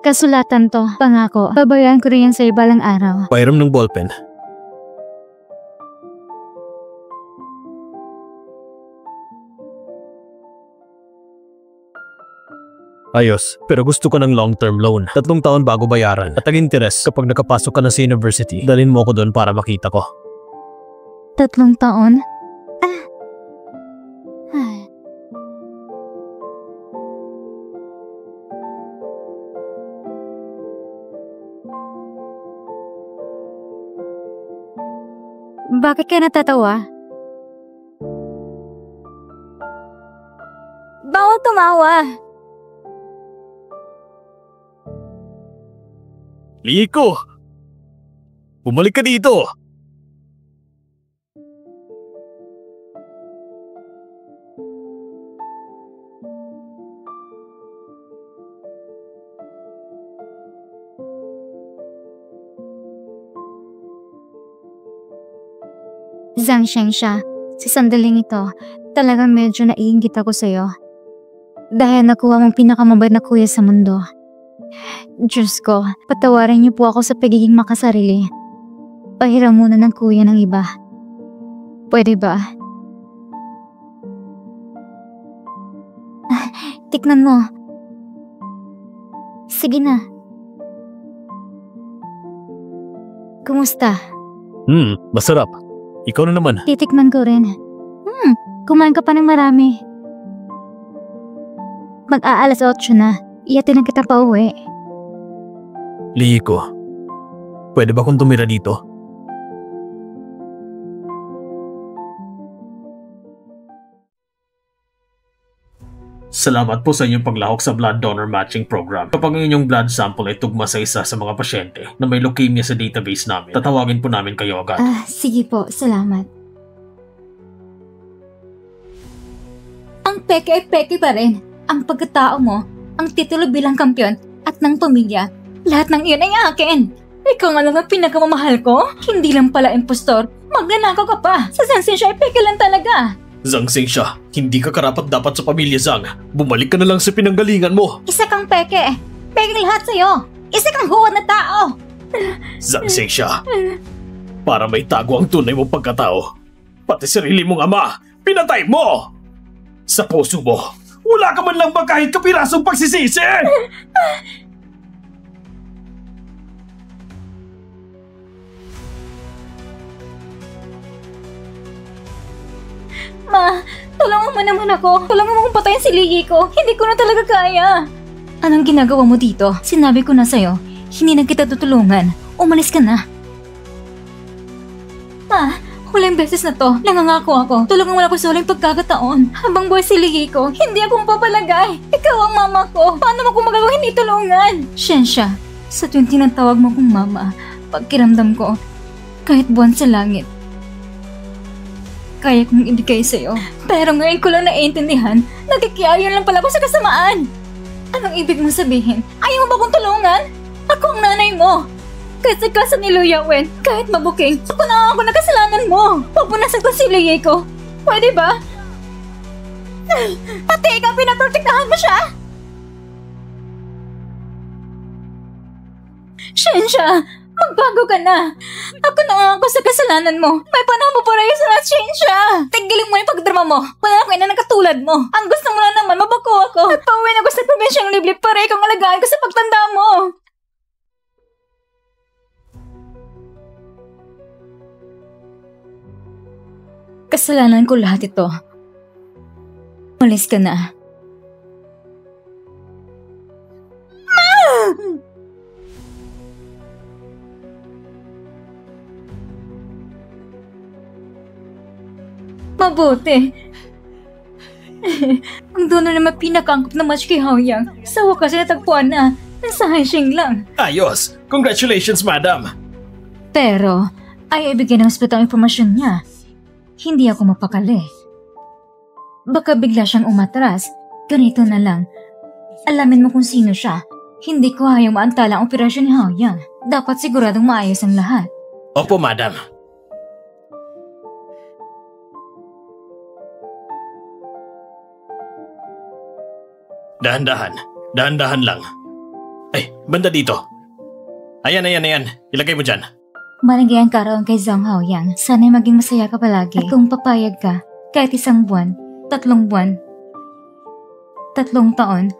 Kasulatan to. Pangako, babayaran ko rin yan sa balang araw. Pairam ng ballpen. Ayos, pero gusto ko ng long-term loan. 3 taon bago bayaran. At ang interes kapag nakapasok ka na sa university, dalhin mo ako doon para makita ko. 3 taon? Bakit ka natatawa? Bawal tumawa. Liko! Bumalik ka dito! Zhang Shengxia, sa sandaling ito, talagang medyo naiinggit ako sa'yo. Dahil nakuha mong pinakamabait na kuya sa mundo. Diyos ko, patawarin niyo po ako sa pagiging makasarili. Pahiram muna ng kuya ng iba. Pwede ba? Tikman mo. Sige na. Kumusta? Masarap. Ikaw na naman. Titikman ko rin. Kumain ka pa ng marami. Mag-aalas 8 na. Iyatin na kita pa uwi. Liko, pwede ba kung tumira dito? Salamat po sa inyong paglahok sa blood donor matching program. Kapag ang inyong blood sample ay tugma sa isa sa mga pasyente na may leukemia sa database namin, tatawagin po namin kayo agad. Sige po, salamat. Ang peke ay peke pa rin. Ang pagkatao mo, ang titulo bilang kampiyon at ng pamilya, lahat ng iyon ay akin. Ikaw nga lang ang pinakamamahal ko? Hindi lang pala impostor. Magnanakaw ka pa. Sa Zhang Xingxia ay peke lang talaga. Zhang Xingxia, hindi ka karapat-dapat sa pamilya Zhang. Bumalik ka na lang sa pinanggalingan mo. Isa kang peke. Peke lahat sa'yo. Isa kang huwad na tao. Zhang Xingxia, para may tago ang tunay mong pagkatao, pati sarili mong ama, pinatay mo! Sa puso mo, wala ka man lang ba kahit kapirasong pagsisisi? Ma, tulungan mo naman ako. Tulungan mo kung patayin si Ligi ko. Hindi ko na talaga kaya. Anong ginagawa mo dito? Sinabi ko na sa'yo, hindi na kita tutulungan. Umalis ka na. Ma, huling beses na to, nangangako ako. Tulungan mo ako sa huling pagkakataon. Habang buhay si Ligi ko, hindi ako mapapalagay. Ikaw ang mama ko. Paano mo kung magagawa hindi tulungan? Shensha, sa tuwing tinatawag mo kong mama, pagkiramdam ko, kahit buwan sa langit, kaya kong ibigay sa'yo. Pero ngayon ko lang naiintindihan, nagkikiayon lang pala ako sa kasamaan. Anong ibig mong sabihin? Ayaw mo ba kong tulungan? Ako ang nanay mo. Kahit sa kasa ni Luya Wen, kahit mabuking, ako na ako na kasalanan mo. Pupunasan ko si Luya ko. Pwede ba? Pati ikaw pinaprotektahan mo siya. Shensha, magbago ka na. Ako na ako sa kasalanan mo. May panahon mo para yung sa Shensha. Tigilin mo yung pagdrama mo. Wala ako na katulad mo. Ang gusto mo na naman, mabako ako. At pauwi na ako sa probinsyang liblib para ikaw alagaan ko sa pagtanda mo. Kasalanan ko lahat ito. Malis ka na. Mabuti. Ang donor naman pinakangkop na match kay Haoyang. Sa wakas ay natagpuan na. Nasa Haisheng lang. Ayos! Congratulations, madam! Pero, ayaw ibigay ng hospital ang informasyon niya. Hindi ako mapakali. Baka bigla siyang umatras. Ganito na lang. Alamin mo kung sino siya. Hindi ko hayang maantala ang operasyon ni Haoyang. Dapat siguradong maayos ang lahat. Opo, madam. Dahan-dahan. Dahan-dahan lang. Ay, banda dito. Ayan. Ilagay mo dyan. Maligay ang karoon kay Zhang Haoyang. Sana'y maging masaya ka palagi. At kung papayag ka, kahit 1 buwan, 3 buwan, 3 taon,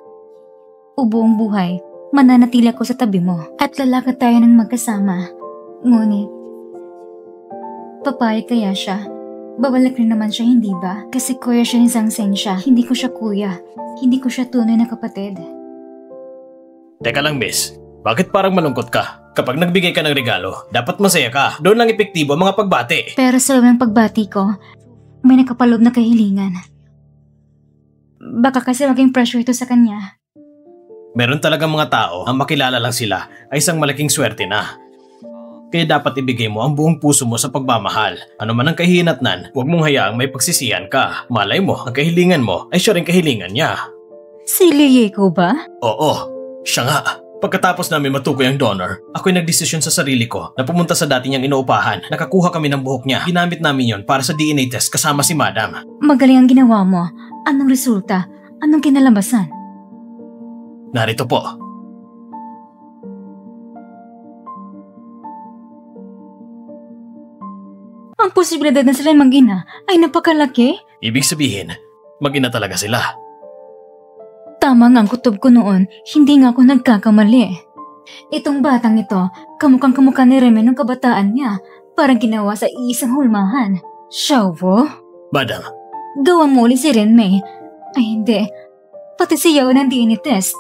o buong buhay, mananatili ako sa tabi mo. At lalakad tayo ng magkasama. Ngunit, papayag kaya siya? Babalik rin naman siya, hindi ba? Kasi kuya siya ni Zhang Zeng siya. Hindi ko siya kuya. Hindi ko siya tunay na kapatid. Teka lang, miss. Bakit parang malungkot ka? Kapag nagbigay ka ng regalo, dapat masaya ka. Doon lang epektibo ang mga pagbati. Pero sa loob ng pagbati ko, may nakapaloob na kahilingan. Baka kasi maging pressure ito sa kanya. Meron talagang mga tao ang makilala lang sila ay isang malaking swerte na. Kaya dapat ibigay mo ang buong puso mo sa pagmamahal. Ano man ang kahihinatnan, huwag mong hayaang may pagsisihan ka. Malay mo, ang kahilingan mo ay siya rin kahilingan niya. Si Lieko ba? Oo, siya nga. Pagkatapos namin matukoy ang donor, ako'y nagdesisyon sa sarili ko na pumunta sa dati niyang inuupahan. Nakakuha kami ng buhok niya. Ginamit namin yon para sa DNA test kasama si Madam. Magaling ang ginawa mo. Anong resulta? Anong kinalabasan? Narito po. Ang posibilidad na sila mag-ina ay napakalaki. Ibig sabihin, mag-ina talaga sila. Tama nga ang kutob ko noon, hindi nga ako nagkakamali. Itong batang ito, kamukhang kamukha ni Remy nung kabataan niya, parang ginawa sa iisang hulmahan. Xiaobo? Madam. Gawa mo ulit si Renmei. Ay hindi, pati si Yao ng DNA test.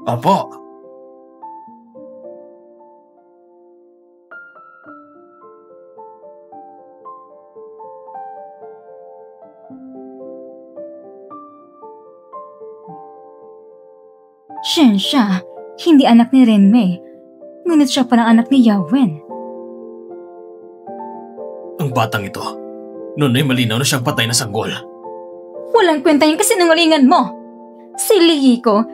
Opo. Siya, hindi anak ni Renmei. Ngunit siya parang anak ni Yao Wen. Ang batang ito, noon ay malinaw na siyang patay na sanggol. Walang kwenta yung kasinungalingan mo. Si Lieko,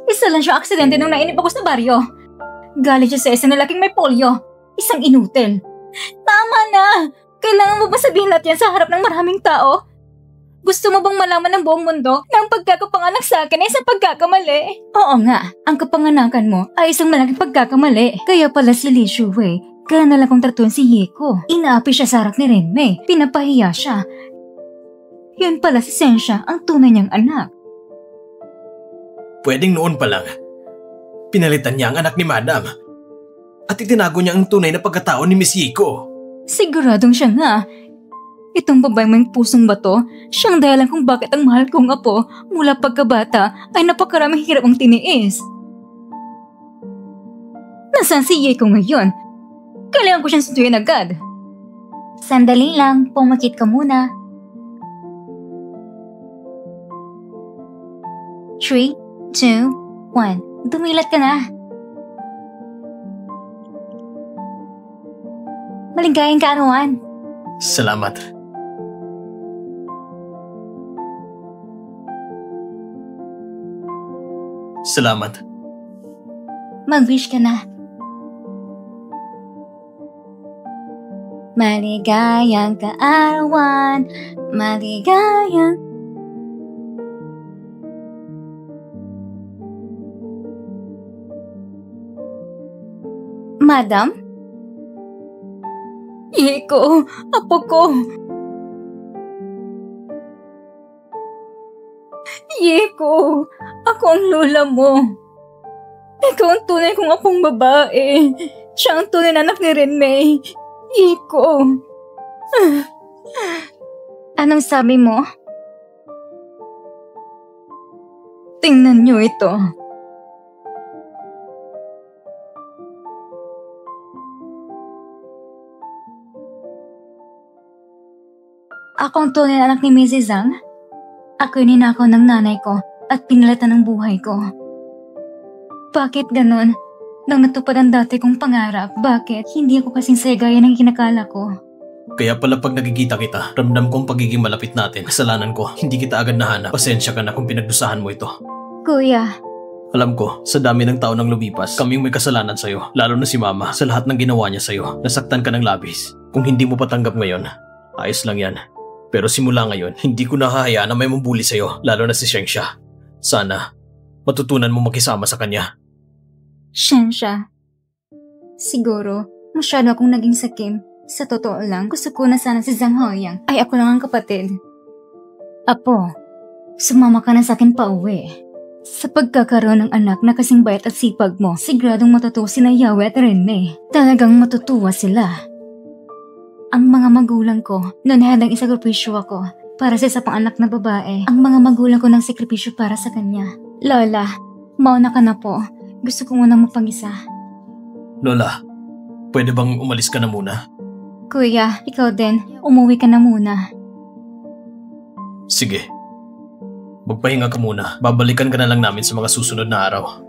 isa lang siya aksidente nung nainip ako sa baryo. Galing siya sa isang lalaking may polio. Isang inutil. Tama na! Kailangan mo ba sabihin lahat yan sa harap ng maraming tao? Gusto mo bang malaman ng buong mundo na ang pagkakapanganak sa akin ay isang pagkakamali? Oo nga, ang kapanganakan mo ay isang malaking pagkakamali. Kaya pala si Li Shuwei, kaya nalang kong tratuan si Yeko. Inaapi siya sa harap ni Renmei, pinapahiya siya. Yun pala si Sensha, ang tunay niyang anak. Pwedeng noon pa lang, pinalitan niya ang anak ni Madam. At itinago niya ang tunay na pagkatao ni Miss Yeko. Siguradong siya nga. Itong babaeng may pusong bato, siyang dahilan kung bakit ang mahal kong apo mula pagkabata ay napakaraming hirap ang tiniis. Nasaan si Yeko ngayon? Kailangan ko siyang sunduin agad. Sandali lang, pumakit ka muna. 3, 2, 1. Dumilat ka na. Maligayang kaarawan. Salamat. Salamat. Mag-wish ka na. Maligayang kaarawan, maligayang... Madam? Yeko, apo ko. Yeko, ako ang lola mo. Ikaw ang tunay kong apong babae. Siya ang tunay na anak ni Renmei. Yeko. Anong sabi mo? Tingnan niyo ito. Ako ang tunay na anak ni Mrs. Zhang. Ako'y ninakaw ng nanay ko at pinalitan ng buhay ko. Bakit ganon? Nang natupad ang dati kong pangarap, bakit hindi ako kasing saya gaya ng kinakala ko? Kaya pala pag nakikita kita, ramdam kong pagiging malapit natin. Kasalanan ko, hindi kita agad nahanap. Pasensya ka na kung pinagdusahan mo ito. Kuya, Alam ko, sa dami ng taon nang lumipas, kaming may kasalanan sa'yo. Lalo na si Mama, sa lahat ng ginawa niya sa'yo. Nasaktan ka ng labis. Kung hindi mo patanggap ngayon, ayos lang yan. Pero simula ngayon, hindi ko nahahayaan na may mambuli sa'yo, lalo na si Shengsha. Sana, matutunan mo makisama sa kanya. Shengsha. Siguro, masyado akong naging sakim. Sa totoo lang, gusto ko na sana si Zhang Haoyang ay ako lang ang kapatid. Apo, sumama ka na sa akin pa uwi. Sa pagkakaroon ng anak na kasing bayat at sipag mo, siguradong matutuwa si Yawe at Renme. Talagang matutuwa sila. Ang mga magulang ko, noon handang isakripisyo ako para sa isa pang anak na babae. Ang mga magulang ko nang sakripisyo para sa kanya. Lola, mauna ka na po. Gusto ko munang magpang-isa. Lola, pwede bang umalis ka na muna? Kuya, ikaw din. Umuwi ka na muna. Sige. Magpahinga ka muna. Babalikan ka na lang namin sa mga susunod na araw.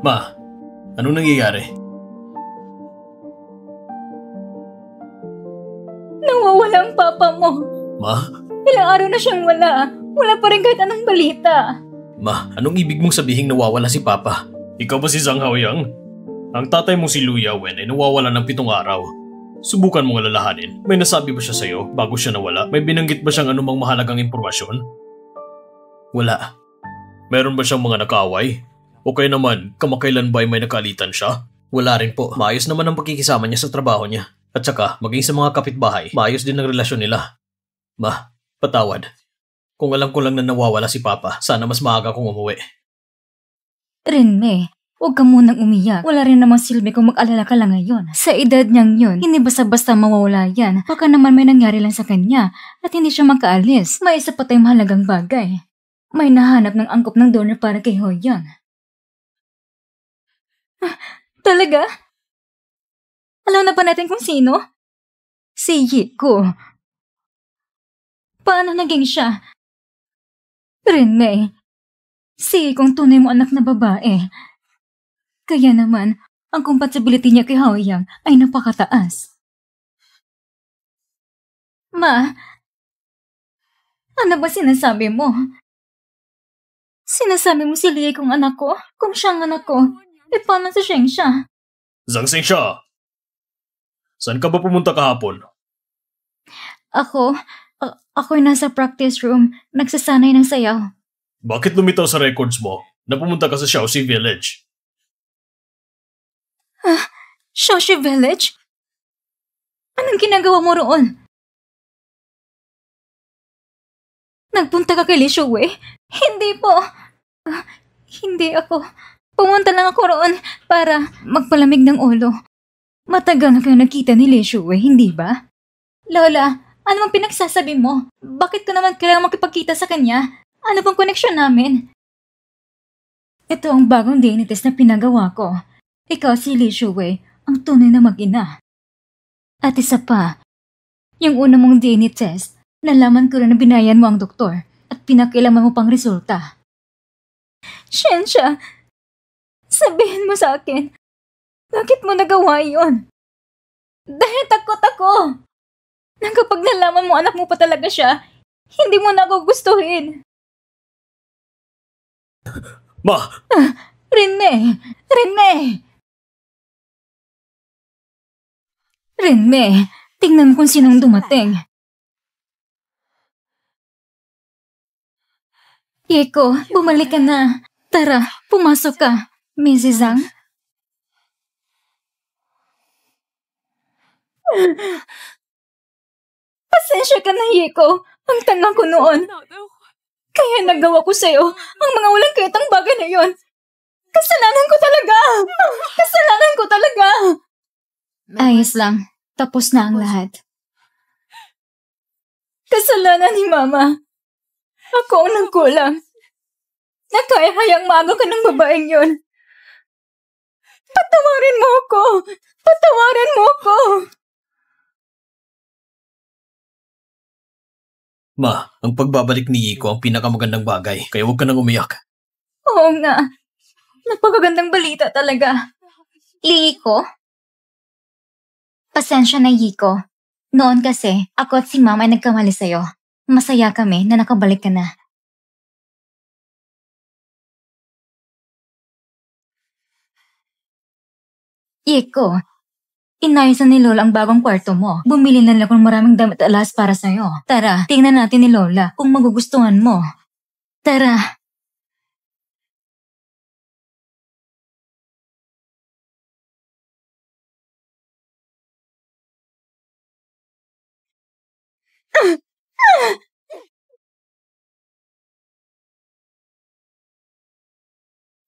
Ma, anong nangyayari? Nawawala ang papa mo. Ma? Ilang araw na siyang wala. Wala pa rin kahit anong balita. Ma, anong ibig mong sabihing nawawala si Papa? Ikaw ba si Zhang Haoyang? Ang tatay mo si Lu Yawen ay nawawala ng 7 araw. Subukan mong alalahanin. May nasabi ba siya sa'yo bago siya nawala? May binanggit ba siyang anumang mahalagang impormasyon? Wala. Meron ba siyang mga nakaaway? O kaya naman, kamakailan ba ay may nakalitan siya? Wala rin po. Maayos naman ang pakikisama niya sa trabaho niya. At saka, maging sa mga kapitbahay, maayos din ang relasyon nila. Ma, patawad. Kung alam ko lang na nawawala si Papa, sana mas maaga kong umuwi. Renme, huwag ka munang umiyak. Wala rin namang silbi kung mag-alala ka lang ngayon. Sa edad niyang yun, hindi basta-basta mawawala yan. Baka naman may nangyari lang sa kanya at hindi siya makaalis. May isa pa tayong mahalagang bagay. May nahanap ng angkop ng donor para kay Hoyang. Talaga? Alam na ba natin kung sino? Si Yiko. Paano naging siya? Renme, si Yikong tunay mo anak na babae. Kaya naman, ang compatibility niya kay Haoyang ay napakataas. Ma, ano ba sinasabi mo? Sinasabi mo si Lia kung anak ko? Kung siyang anak ko, paano si Shengsha? Zhang Shengsha! Saan ka ba pumunta kahapon? Ako'y nasa practice room, nagsasanay ng sayaw. Bakit lumitaw sa records mo na pumunta ka sa Shaoxi Village? Shaoxi Village? Anong ginagawa mo roon? Nagpunta ka kay Li Shuwei? Hindi po. Hindi ako. Pumunta lang ako roon para magpalamig ng ulo. Matagal na kayo nagkita ni Li Shuwei, hindi ba? Lola, ano bang pinagsasabi mo? Bakit ko naman kailangan makipagkita sa kanya? Ano bang koneksyon namin? Ito ang bagong DNA test na pinagawa ko. Ikaw si Li Shuwei, ang tunay na mag-ina. At isa pa, yung una mong DNA test, nalaman ko rin na binayan mo ang doktor at pinakialaman mo pang resulta. Shensha, sabihin mo sa akin, bakit mo nagawa yun? Dahil takot ako. Na kapag nalaman mo anak mo pa talaga siya, hindi mo na ako gustuhin. Ma! Renme! Renme, tingnan mo kung sinong dumating. Yiko, bumalik ka na. Tara, pumasok ka. Mrs. Zhang? Pasensya ka na, Yiko. Ang tanga ko noon. Kaya nagawa ko sa'yo ang mga walang kaitang bagay na yon. Kasalanan ko talaga. Ayos lang. Tapos na ang lahat. Kasalanan ni Mama. Ako ang nagkulang. Nakaya hayang maaga ka ng babaeng yon. Patawarin mo ko! Patawarin mo ko! Ma, ang pagbabalik ni Yiko ang pinakamagandang bagay, kaya huwag ka nang umiyak. Oo nga. Napakagandang balita talaga. Yiko? Pasensya na, Yiko. Noon kasi, ako at si Mama ay nagkamali sa'yo. Masaya kami na nakabalik ka na. Yiko, inayos na ni Lola ang bagong kwarto mo. Bumili na nila kung maraming damit at alas para sa'yo. Tara, tingnan natin ni Lola kung magugustuhan mo. Tara.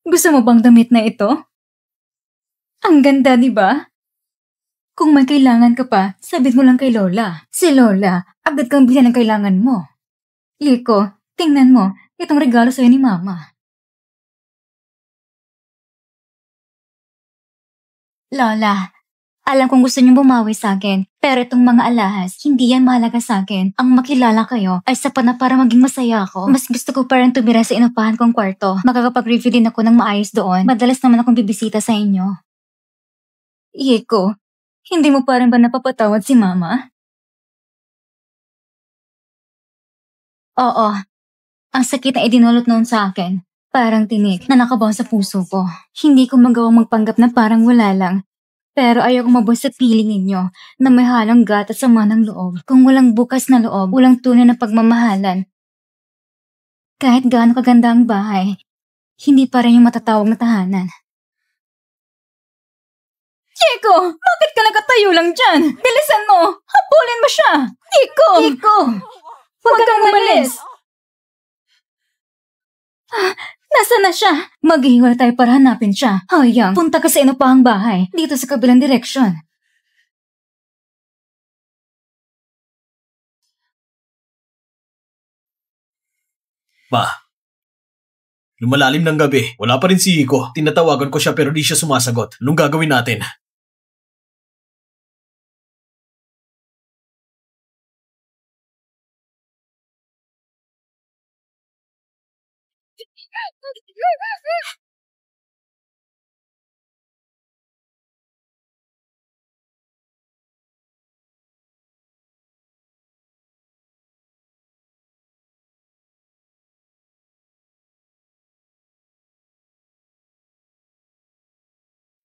Gusto mo bang damit na ito? Ang ganda, di ba? Kung may kailangan ka pa, sabihin mo lang kay Lola. Si Lola, agad kang bilhan ng kailangan mo. Yiko, tingnan mo, itong regalo sa'yo ni Mama. Lola, alam kong gusto niyong bumawi sa akin, pero itong mga alahas, hindi yan mahalaga sa akin. Ang makilala kayo ay sapat na para maging masaya ako. Mas gusto ko pa rin tumira sa inupahan kong kwarto. Makakapag-review din ako ng maayos doon. Madalas naman akong bibisita sa inyo. Yiko, hindi mo pa rin ba napapatawad si Mama? Oo. Ang sakit na idinulot noon sa akin. Parang tinik na nakabaw sa puso ko. Hindi ko magawang magpanggap na parang wala lang. Pero ayaw kong mabuhay sa piling ninyo na may halong gat at sama ng loob. Kung walang bukas na loob, walang tunay na pagmamahalan. Kahit gaano kaganda ang bahay, hindi pa rin yung matatawag na tahanan. Yiko! Bakit ka nagkatayo lang dyan? Bilisan mo! Habulin mo siya! Yiko! Yiko! Huwag kang umalis! Nasaan na siya? Maghihiwalay tayo para hanapin siya. Hayang, punta ka sa inupahang bahay. Dito sa kabilang direksyon. Ma, lumalalim ng gabi. Wala pa rin si Yiko. Tinatawagan ko siya pero di siya sumasagot. Anong gagawin natin?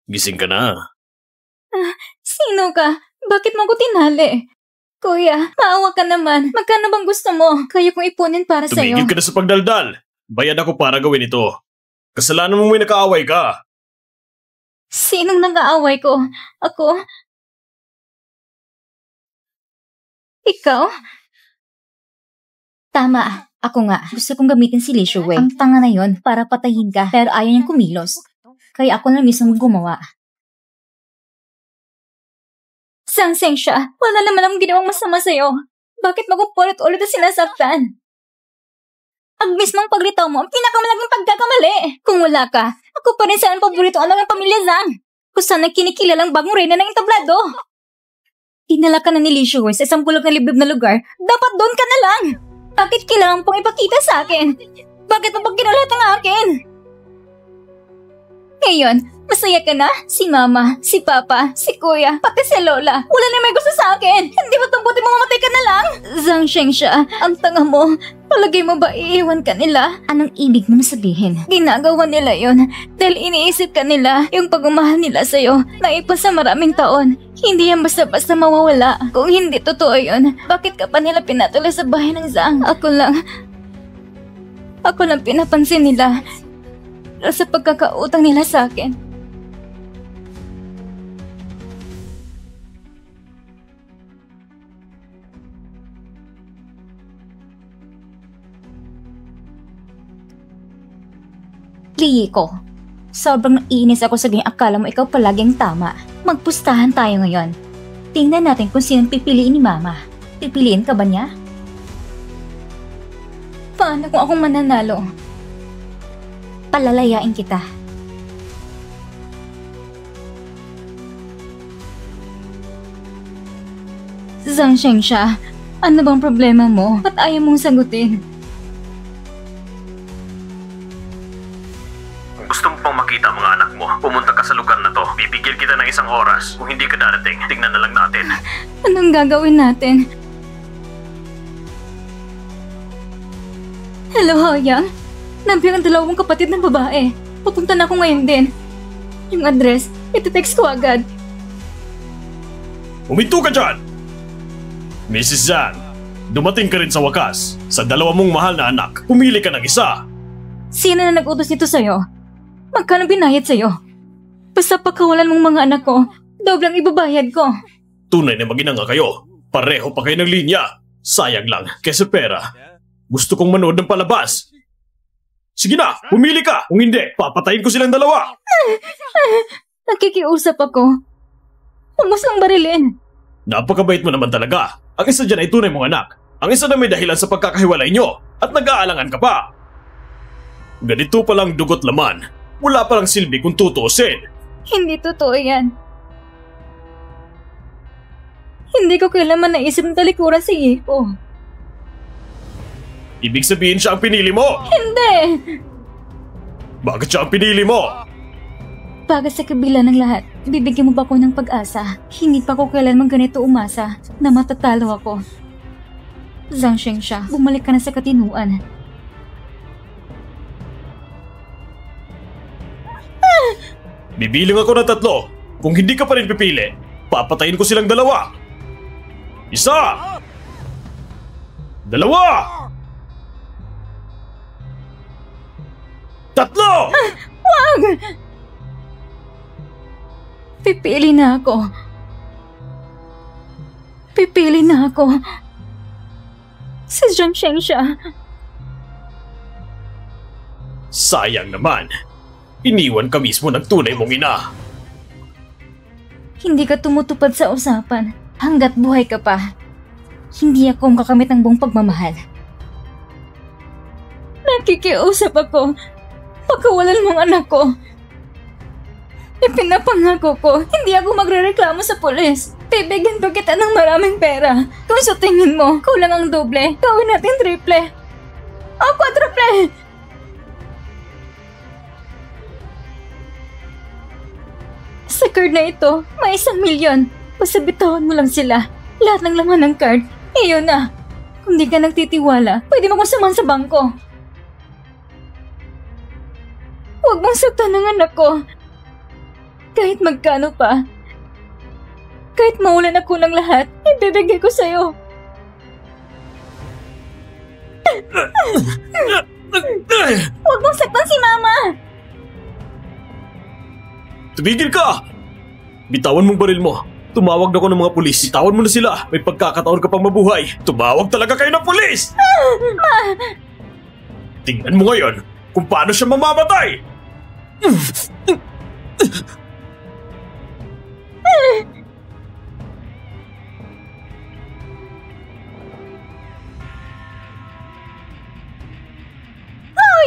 Gising ka na. Sino ka? Bakit mo ko tinali? Kuya, maawa ka naman. Magkano bang gusto mo? Kaya kong ipunin para sa'yo. Tumigil ka na sa pagdaldal. Bayad ako para gawin ito. Kasalanan mo may nakaaway ka. Sinong nag-aaway ko? Ako? Ikaw? Tama. Ako nga. Gusto kong gamitin si Li Shuwei. Ang tanga na yon para patayin ka pero ayaw niyang kumilos. Kaya ako na mismo gumawa. Sangseng siya. Wala naman akong ginawang masama sa'yo. Bakit magupulit-ulit na sinasaktan? Ang mismong paglitaw mo ang pinakamalaking pagkakamali. Kung wala ka, ako pa rin sana ang paborito anak ng pamilya Zhang. Kung saan nagkinikilalang bagong reyna ng entablado. Dinala ka na ni Li Shuwei sa isang bulog na liblib na lugar. Dapat doon ka na lang. Bakit kailangan pong ipakita sa akin? Bakit mo pag kinulat ang akin? Ngayon, masaya ka na? Si Mama, si Papa, si Kuya, pati si Lola. Wala na may gusto sa akin. Hindi ba itong buti mo mamatay ka na lang? Zhang Shengsha, ang tanga mo. Palagay mo ba iiwan ka nila? Anong ibig mo sabihin? Ginagawa nila yon dahil iniisip ka nila yung pagmamahal nila sa'yo na ipa sa maraming taon. Hindi yan basta-basta mawawala. Kung hindi totoo yun, bakit ka pa nila pinatuloy sa bahay ng Zhang? Ako lang pinapansin nila sa pagkakautang nila sa akin. Liyiko, sobrang inis ako sabihin akala mo ikaw palaging tama. Magpustahan tayo ngayon. Tingnan natin kung sinong pipiliin ni Mama. Pipiliin ka ba niya? Paano kung akong mananalo? Palalayain kita. Zhang Shengsha, ano bang problema mo? At ayaw mong sagutin? Kung gusto mo pang makita mga anak mo, pumunta ka sa lugar na to. Bibigyan kita ng 1 oras. Kung hindi ka darating, tingnan na lang natin. Anong gagawin natin? Hello, Hoyang. Nandiyan ang 2 kapatid ng babae. Pupunta na ako ngayon din. Yung address, iti-text ko agad. Huminto ka dyan! Mrs. Zhang, dumating ka rin sa wakas. Sa 2 mong mahal na anak, pumili ka ng isa. Sino na nag-utos nito sa'yo? Magkano binayad sa'yo? Basta pagkawalan mong mga anak ko, doblang ibabayad ko. Tunay na mag-ina nga kayo. Pareho pa kayo ng linya. Sayang lang, kesa pera. Gusto kong manood ng palabas. Sige na, pumili ka. Kung hindi, papatayin ko silang 2. Nakikiusap ako. Huwag mo silang barilin. Napakabait mo naman talaga. Ang isa dyan ay tunay mong anak. Ang isa na may dahilan sa pagkakahiwalay nyo. At nag-aalangan ka pa. Ganito palang dugot laman. Wala palang silbi kung tutuusin. Hindi totoo yan. Hindi ko kailanman naisip na talikuran si Yiko. Ibig sabihin siya ang pinili mo. Hindi! Bakit siya ang pinili mo? Baga sa kabila ng lahat, bibigyan mo ba ako ng pag-asa? Hindi pa ko kailanman ganito umasa na matatalo ako. Zhang Shengsha, bumalik ka na sa katinuan. Bibilang ako ng 3. Kung hindi ka pa rin pipili, papatayin ko silang 2. 1 2 3 Wag! Pipili na ako. Pipili na ako. Si Zhang Shengsha. Sayang naman. Iniwan ka mismo ng tunay mong ina. Hindi ka tumutupad sa usapan. Hanggat buhay ka pa, hindi ako makakamit ng buong pagmamahal. Nakikiusap ako. Pagkawalan mong anak ko. Ipinapangako ko, hindi ako magrereklamo sa pulis. Bibigyan pa kita ng maraming pera. Kung sa tingin mo, kulang ang doble, gawin natin 3 o 4. Sa card na ito, may 1 milyon. Basta bitawan mo lang sila. Lahat ng laman ng card, iyon na. Kung di ka nagtitiwala, pwede mo kong samahan sa bangko. Huwag mong saktan ng anak ko. Kahit magkano pa. Kahit maulan ako ng lahat, ibibigay ko sa'yo. Huwag mong saktan si Mama! Tumigil ka! Bitawan mong baril mo. Tumawag na ako ng mga pulis. Bitawan mo na sila. May pagkakataon ka pang mabuhay. Tumawag talaga kayo ng pulis! Tingnan mo ngayon kung paano siya mamamatay!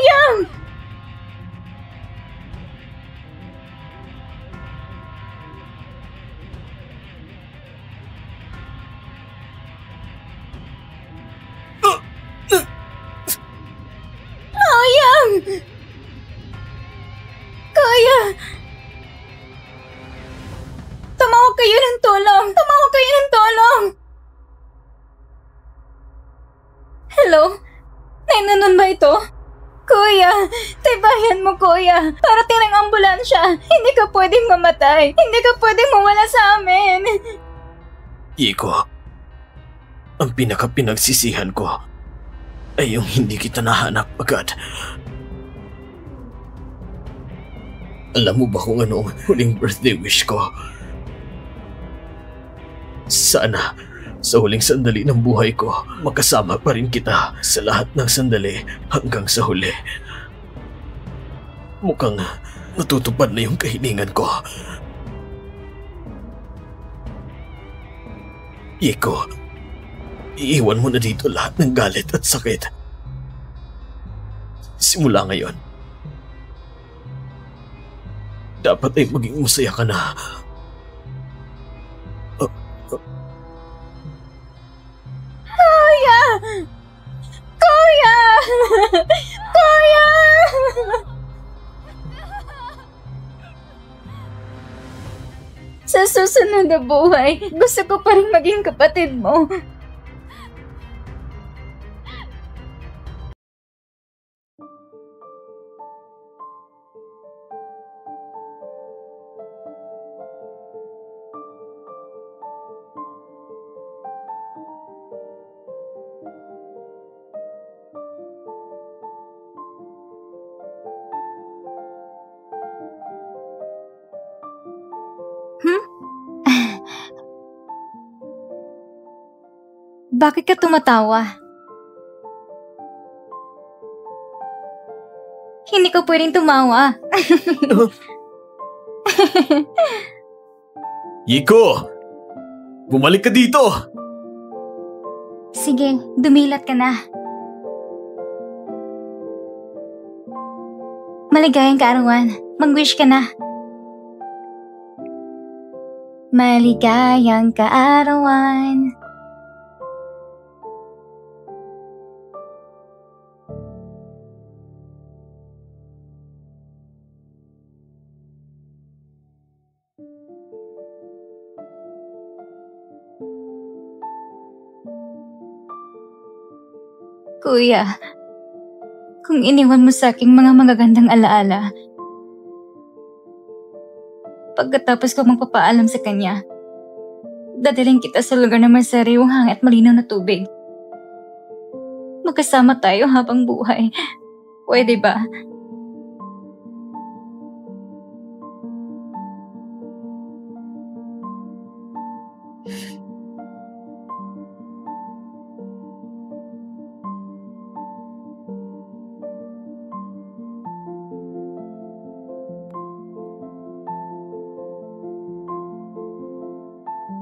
Yang! Yang! Kaya! Tumawag kayo ng tulong! Tumawag kayo ng tulong! Hello? 911 ba ito? Kuya! Tibayan mo, kuya! Parating ng ambulansya! Hindi ka pwedeng mamatay! Hindi ka pwedeng mawala sa amin! Iko, ang pinaka-pinagsisihan ko ay yung hindi kita nahanap agad. Alam mo ba kung ano ang huling birthday wish ko? Sana sa huling sandali ng buhay ko, makasama pa rin kita sa lahat ng sandali hanggang sa huli. Mukhang natutupad na yung kahilingan ko. Iko, iiwan mo na dito lahat ng galit at sakit. Simula ngayon, dapat ay maging masaya ka na. Kuya! Kuya! Sa susunod na buhay, gusto ko pa rin maging kapatid mo. Bakit ka tumatawa? Hindi ko pwedeng tumawa. Yiko! Bumalik ka dito! Sige, dumilat ka na. Maligayang kaarawan. Mag-wish ka na. Maligayang kaarawan. Kuya, kung iniwan mo sa aking mga magagandang alaala, pagkatapos ko magpapaalam sa kanya, dadalhin kita sa lugar na may sariwang hangin at malinaw na tubig. Magkasama tayo habang buhay. Pwede ba?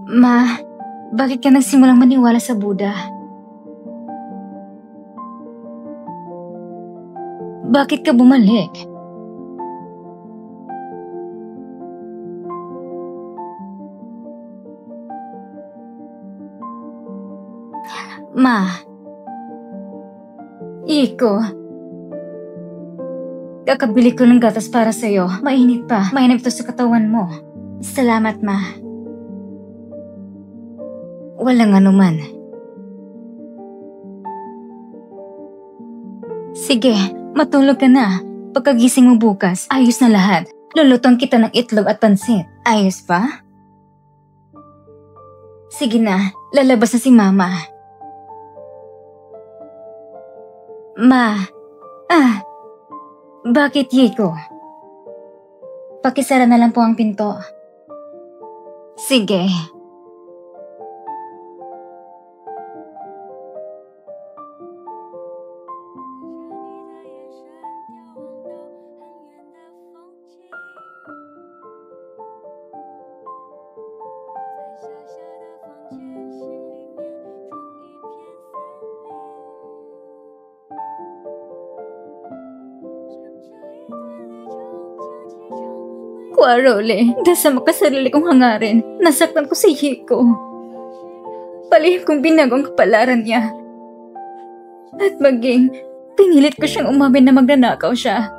Ma, bakit ka nagsimulang maniwala sa Buddha? Bakit ka bumalik? Ma, Iko, kakabili ko ng gatas para sa'yo. Mainit pa. Mainit to sa katawan mo. Salamat, Ma. Walang anuman. Sige, matulog ka na. Pagkagising mo bukas, ayos na lahat. Lulutuan kita ng itlog at pansit. Ayos pa? Sige na, lalabas na si Mama. Bakit, Yiko? Pakisara na lang po ang pinto. Sige. Quarole, dahil sa makasarili kong hangarin, nasaktan ko si Hiko. Palihim kong binago ang kapalaran niya. At maging, pinilit ko siyang umamin na magnanakaw siya.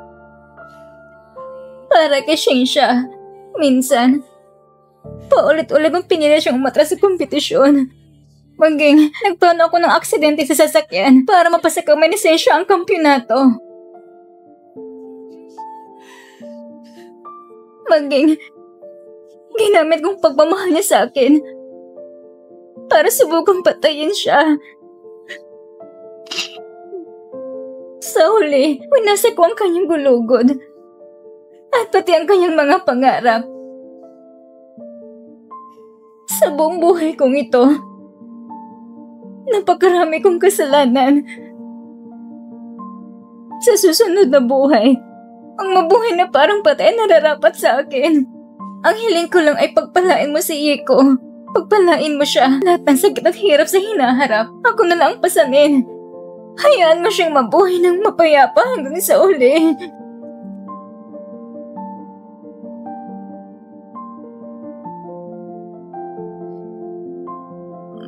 Para kay Shensha, minsan, paulit-ulit ang pinilit siyang umatras sa kompetisyon. Maging, nagplano ako ng aksidente sa sasakyan para mapasakaw may lisensya ang kampyonato. Maging, ginamit kong pagmamahal niya sa akin para subukang patayin siya. Sa huli, winasa ko ang kanyang gulugod at pati ang kanyang mga pangarap. Sa buong buhay kong ito, napakarami kong kasalanan. Sa susunod na buhay, ang mabuhay na parang patay nararapat sa akin. Ang hiling ko lang ay pagpalain mo si Yiko. Pagpalain mo siya. Lahat ng sakit at hirap sa hinaharap, ako na lang pasanin. Hayaan mo siyang mabuhay ng mapayapa hanggang sa uli.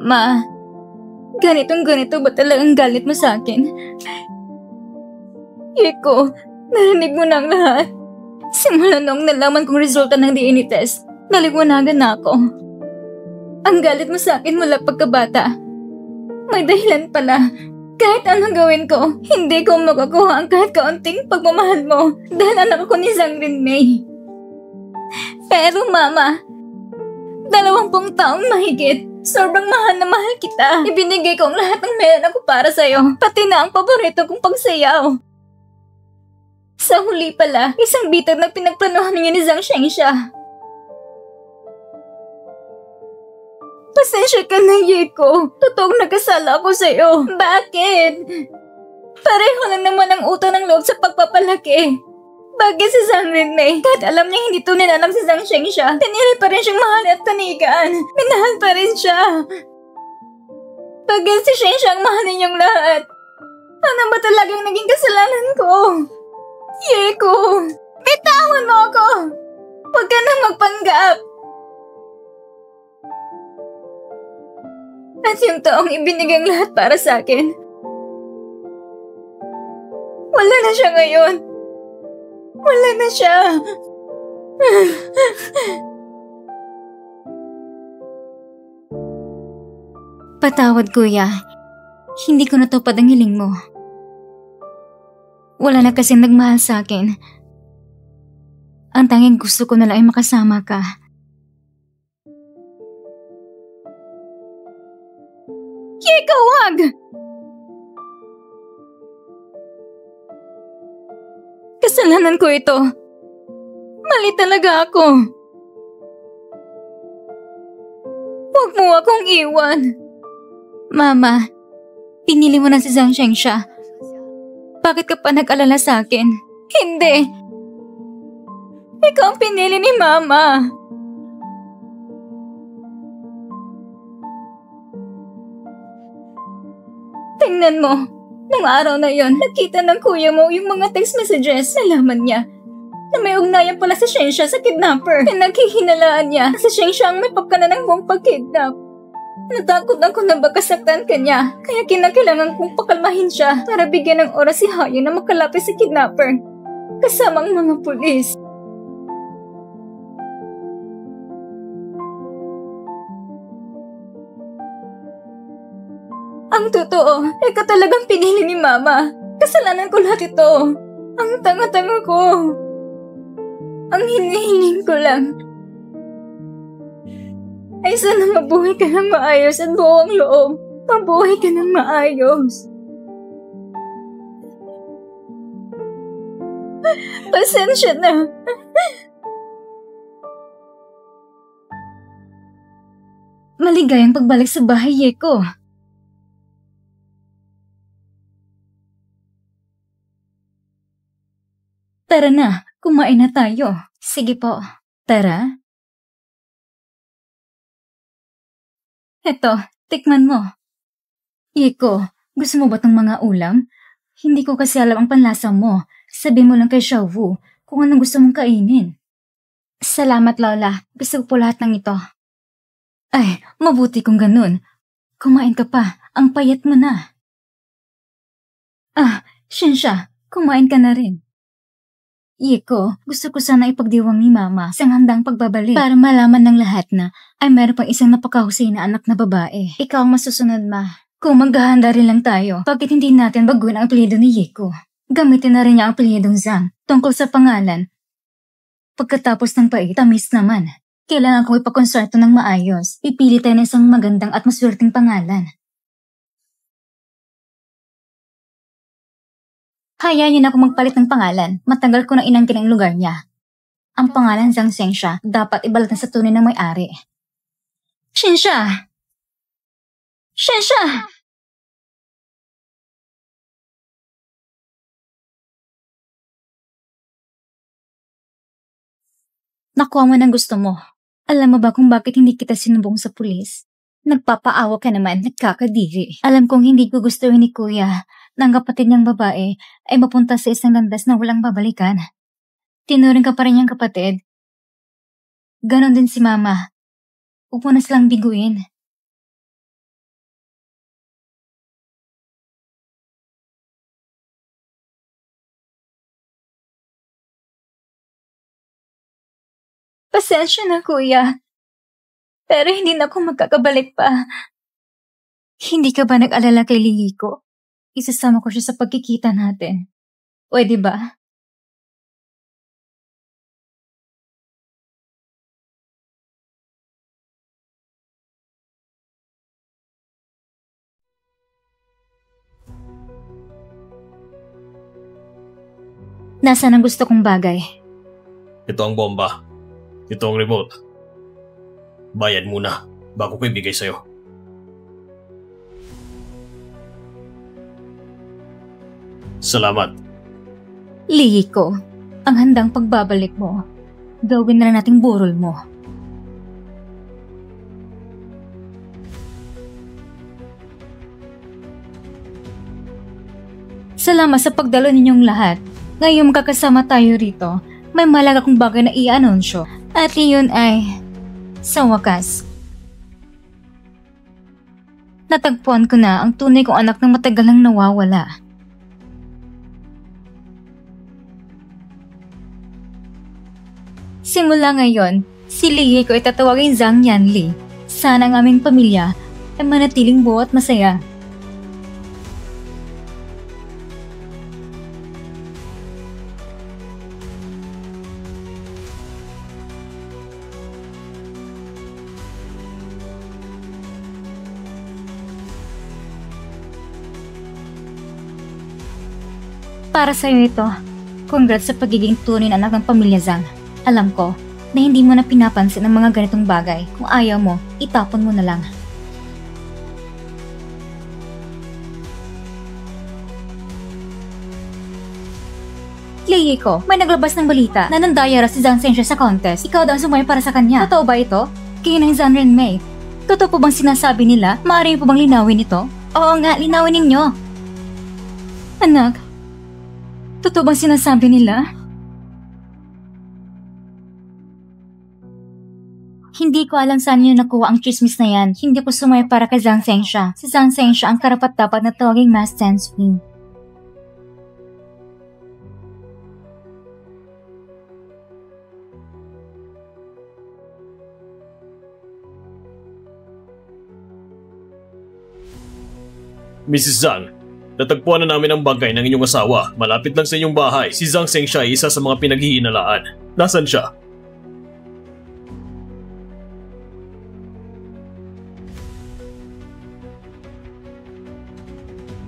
Ma, Ganitong-ganito ba talagang galit mo sa akin? Yeko, narinig mo na ang lahat. Simula noong nalaman kong resulta ng DNA test, naliwanagan na ako. Ang galit mo sa akin mula pagkabata. May dahilan pala. Kahit anong gawin ko, hindi ko makukuha ang kahit kaunting pagmamahal mo dahil anak ako ni Zhangrin Mei. Pero Mama, 20 taong mahigit, sobrang mahal na mahal kita. Ibinigay ko ang lahat ng meron ako para sa'yo, pati na ang paborito kong pagsayaw. Sa huli pala, isang bitag na pinagplanuhan niya ni Zhang Shengsha. Pasensya ka na, Yeko. Totoong nagkasala ako sa'yo. Bakit? Pareho lang naman ang utang ng loob sa pagpapalaki. Bagay si Zhangrin Mei, kahit alam niya hindi tunay na anak si Zhang Shengsha, pinili pa rin siyang mahal at tanigaan. Minahal pa rin siya. Bagay si Shengsha ang mahal ninyong lahat. Ano ba talagang naging kasalanan ko? Yeko, bitawan mo ako. Huwag ka nang magpanggap. At yung taong ibinigay ang lahat para sa akin, wala na siya ngayon. Wala na siya. Patawad, kuya. Hindi ko natupad ang hiling mo. Wala na kasing nagmahal sa akin. Ang tanging gusto ko na lang ay makasama ka. Yeko, wag! Kasalanan ko ito. Mali talaga ako. Huwag mo akong iwan. Mama, pinili mo na si Zhang Shengsha. Bakit ka pa nag-alala sa akin? Hindi. Ikaw ang pinili ni Mama. Tingnan mo. Nung araw na yon, nakita ng kuya mo yung mga text messages. Nalaman niya na may ugnayan pala si Shengsha sa kidnapper. Pinaghihinalaan niya si Shengsha ang may pagkana ng buong pag-kidnap. Natakot ako na baka saktan ka niya, kaya kinakailangan kong pakalmahin siya para bigyan ng oras si Hayo na makalapit sa kidnapper kasama ang mga pulis. Ang totoo, ikaw talagang pinili ni Mama. Kasalanan ko lahat ito. Ang tanga-tanga ko. Ang hinihiling ko lang ay sana mabuhay ka ng maayos at buong loob. Mabuhay ka ng maayos. Pasensya na. Maligayang pagbalik sa bahay, Yeko. Tara na, kumain na tayo. Sige po. Tara. Eto, tikman mo. Yeko, gusto mo ba tong mga ulam? Hindi ko kasi alam ang panlasa mo. Sabi mo lang kay Xiaowu kung anong gusto mong kainin. Salamat, Lola. Gusto ko po lahat ng ito. Ay, mabuti kung ganun. Kumain ka pa. Ang payat mo na. Ah, Shengsha, kumain ka na rin. Yeko, gusto ko sana ipagdiwang ni Mama sa handang pagbabalik para malaman ng lahat na ay meron pang isang napakahusay na anak na babae. Ikaw ang masusunod, Ma. Kung maghahanda rin lang tayo, bakit hindi natin baguhin ang apelyido ni Yeko? Gamitin na rin niya ang apelyidong Zhang tungkol sa pangalan. Pagkatapos ng pait, tamis naman. Kailangan kong ipakonserto ng maayos. Ipili tayo ng isang magandang at maswerteng pangalan. Hayaan niyo na akong magpalit ng pangalan. Matagal ko na inangkin ang lugar niya. Ang pangalan Zhang Shengsha dapat ibalat na sa tunay ng may-ari. Shengsha! Shengsha! Nakuha mo ng gusto mo. Alam mo ba kung bakit hindi kita sinumbong sa pulis? Nagpapaawa ka naman, nagkakadiri. Alam kong hindi ko gustuhin ni Kuya na ang kapatid niyang babae ay mapunta sa isang landas na walang babalikan. Tinuring ka pa rin niyang kapatid. Ganon din si Mama. Huwag mo na silang biguin. Pasensya na, kuya. Pero hindi na ako magkakabalik pa. Hindi ka ba nag-alala kay Lily ko? Isasama ko siya sa pagkikita natin. Pwede ba? Nasaan ang gusto kong bagay? Ito ang bomba. Ito ang remote. Bayad muna bago ko ibigay sa'yo. Salamat. Lihiko, ang handang pagbabalik mo. Gawin na nating burol mo. Salamat sa pagdalo ninyong lahat. Ngayong magkakasama tayo rito, may malaga kong bagay na i-anunsyo. At iyon ay, sa wakas, natagpuan ko na ang tunay kong anak na matagal nang nawawala. Simula ngayon, si Lihi ko ay tatawagin Zhang Yanli. Sana ang aming pamilya ay manatiling buo at masaya. Para sa'yo ito. Congrats sa pagiging tunay na anak ng pamilya Zhang. Alam ko na hindi mo na pinapansin ang mga ganitong bagay. Kung ayaw mo, itapon mo na lang. Lihiko, may naglabas ng balita na nandaya raw si Zhang Zhenxue sa contest. Ikaw daw ang sumaya para sa kanya. Totoo ba ito? Kayo ng Zhang Renmei. Totoo po bang sinasabi nila? Maaari po bang linawin ito? Oo nga, linawin ninyo. Anak, totoo bang sinasabi nila? Hindi ko alam saan niyo nakuha ang chismis na yan. Hindi po sumaya para kay Zhang Zhenxue. Si Zhang Zhenxue ang karapat-dapat na tawaging Mass Dance Queen. Mrs. Zhang, natagpuan na namin ang bangkay ng inyong asawa. Malapit lang sa inyong bahay. Si Zhang Zhenxue ay isa sa mga pinaghiinalaan. Nasaan siya?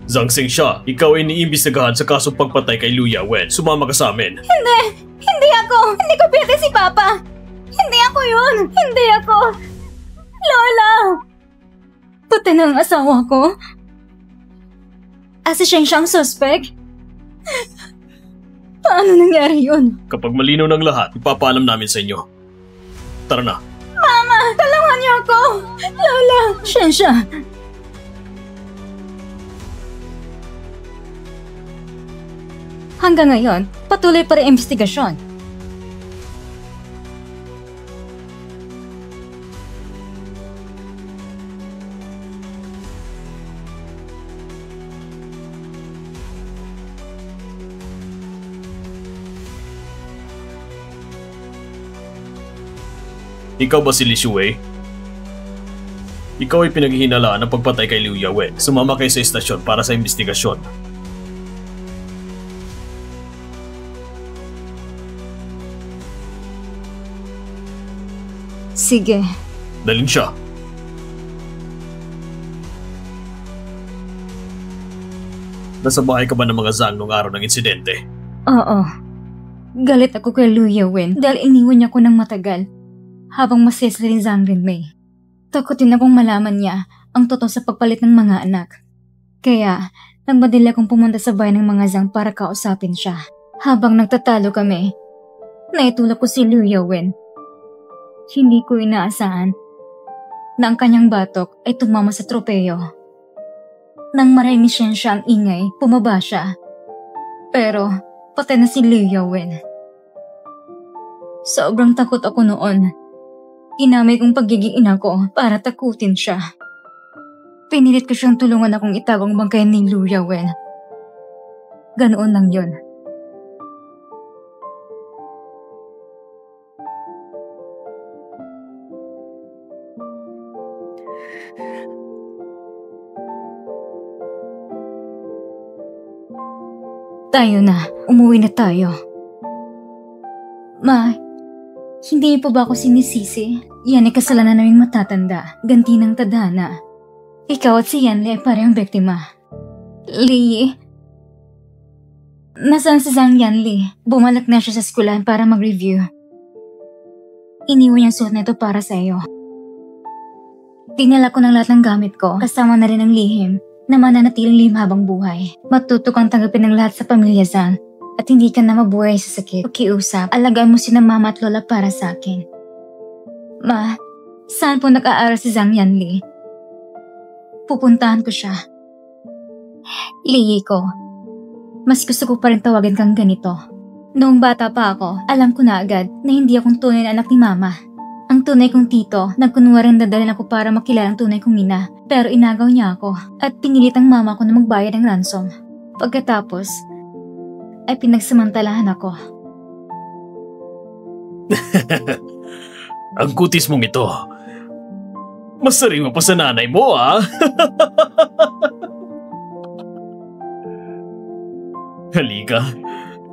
Zhang Zhenxue, ikaw ay iniimbestigahan sa kasong pagpatay kay Liu Yawen. Sumama ka sa amin. Hindi! Hindi ako! Hindi ko pwede si Papa! Hindi ako yun! Hindi ako! Lola! Pati na ang asawa ko. Si Zhenxue ang suspect? Paano nangyari yun? Kapag malinaw ng lahat, ipapaalam namin sa inyo. Tara na. Mama! Tulungan niyo ako! Lola! Zhenxue! Hanggang ngayon, patuloy pa rin ang investigasyon. Ikaw ba si Li Shuwei? Ikaw ay pinaghihinalaan ng pagpatay kay Liu Yawen. Sumama kayo sa istasyon para sa investigasyon. Sige. Dalhin siya. Nasa bahay ka ba ng mga Zhang nung araw ng insidente? Oo. Galit ako kay Liu Yawen dahil iniwan niya ko ng matagal habang masaya sila ni Zhang Renmei. Takot din akong malaman niya ang totoo sa pagpalit ng mga anak. Kaya, nagmadali akong pumunta sa bahay ng mga Zhang para kausapin siya. Habang nagtatalo kami, naitulak ko si Liu Yawen. Hindi ko inaasahan na ang kanyang batok ay tumama sa tropeyo. Nang marinig siya ang ingay, pumaba siya. Pero, patay na si Liu Yawen. Sobrang takot ako noon. Inamay kong pagiging ina ko para takutin siya. Pinilit ko siyang tulungan akong itago ang bangkay ni Liu Yawen. Ganoon lang yun. Tayo na. Umuwi na tayo. Ma, hindi niyo po ba ako sinisisi? Yan ay kasalanan naming matatanda. Ganti ng tadhana. Ikaw at si Yanli ay parehong biktima. Lee, nasaan si Zhang Yanli? Bumalik na siya sa eskwelahan para mag-review. Iniwan niyang suot na ito para sa iyo. Dinala ko ng lahat ng gamit ko, kasama na rin ang lihim, na mananatiling lihim habang buhay. Matuto kang tanggapin ng lahat sa pamilya Zhang, at hindi ka na mabuhay sa sakit. Pakiusap, alagaan mo sina mama at lola para sa akin. Ma, saan po nag-aaral si Zhang Yanli? Pupuntahan ko siya. Lee ko, mas gusto ko pa rin tawagin kang ganito. Noong bata pa ako, alam ko na agad na hindi akong tunay na anak ni mama. Ang tunay kong tito, nagkunwaring dadalhin ako para makilala ang tunay kong ina, pero inagaw niya ako at pinilit ang mama ko na magbayad ng ransom. Pagkatapos, ay pinagsamantalahan ako. Ang kutis mong ito. Mas sariwa pa sa nanay mo, ah. Halika.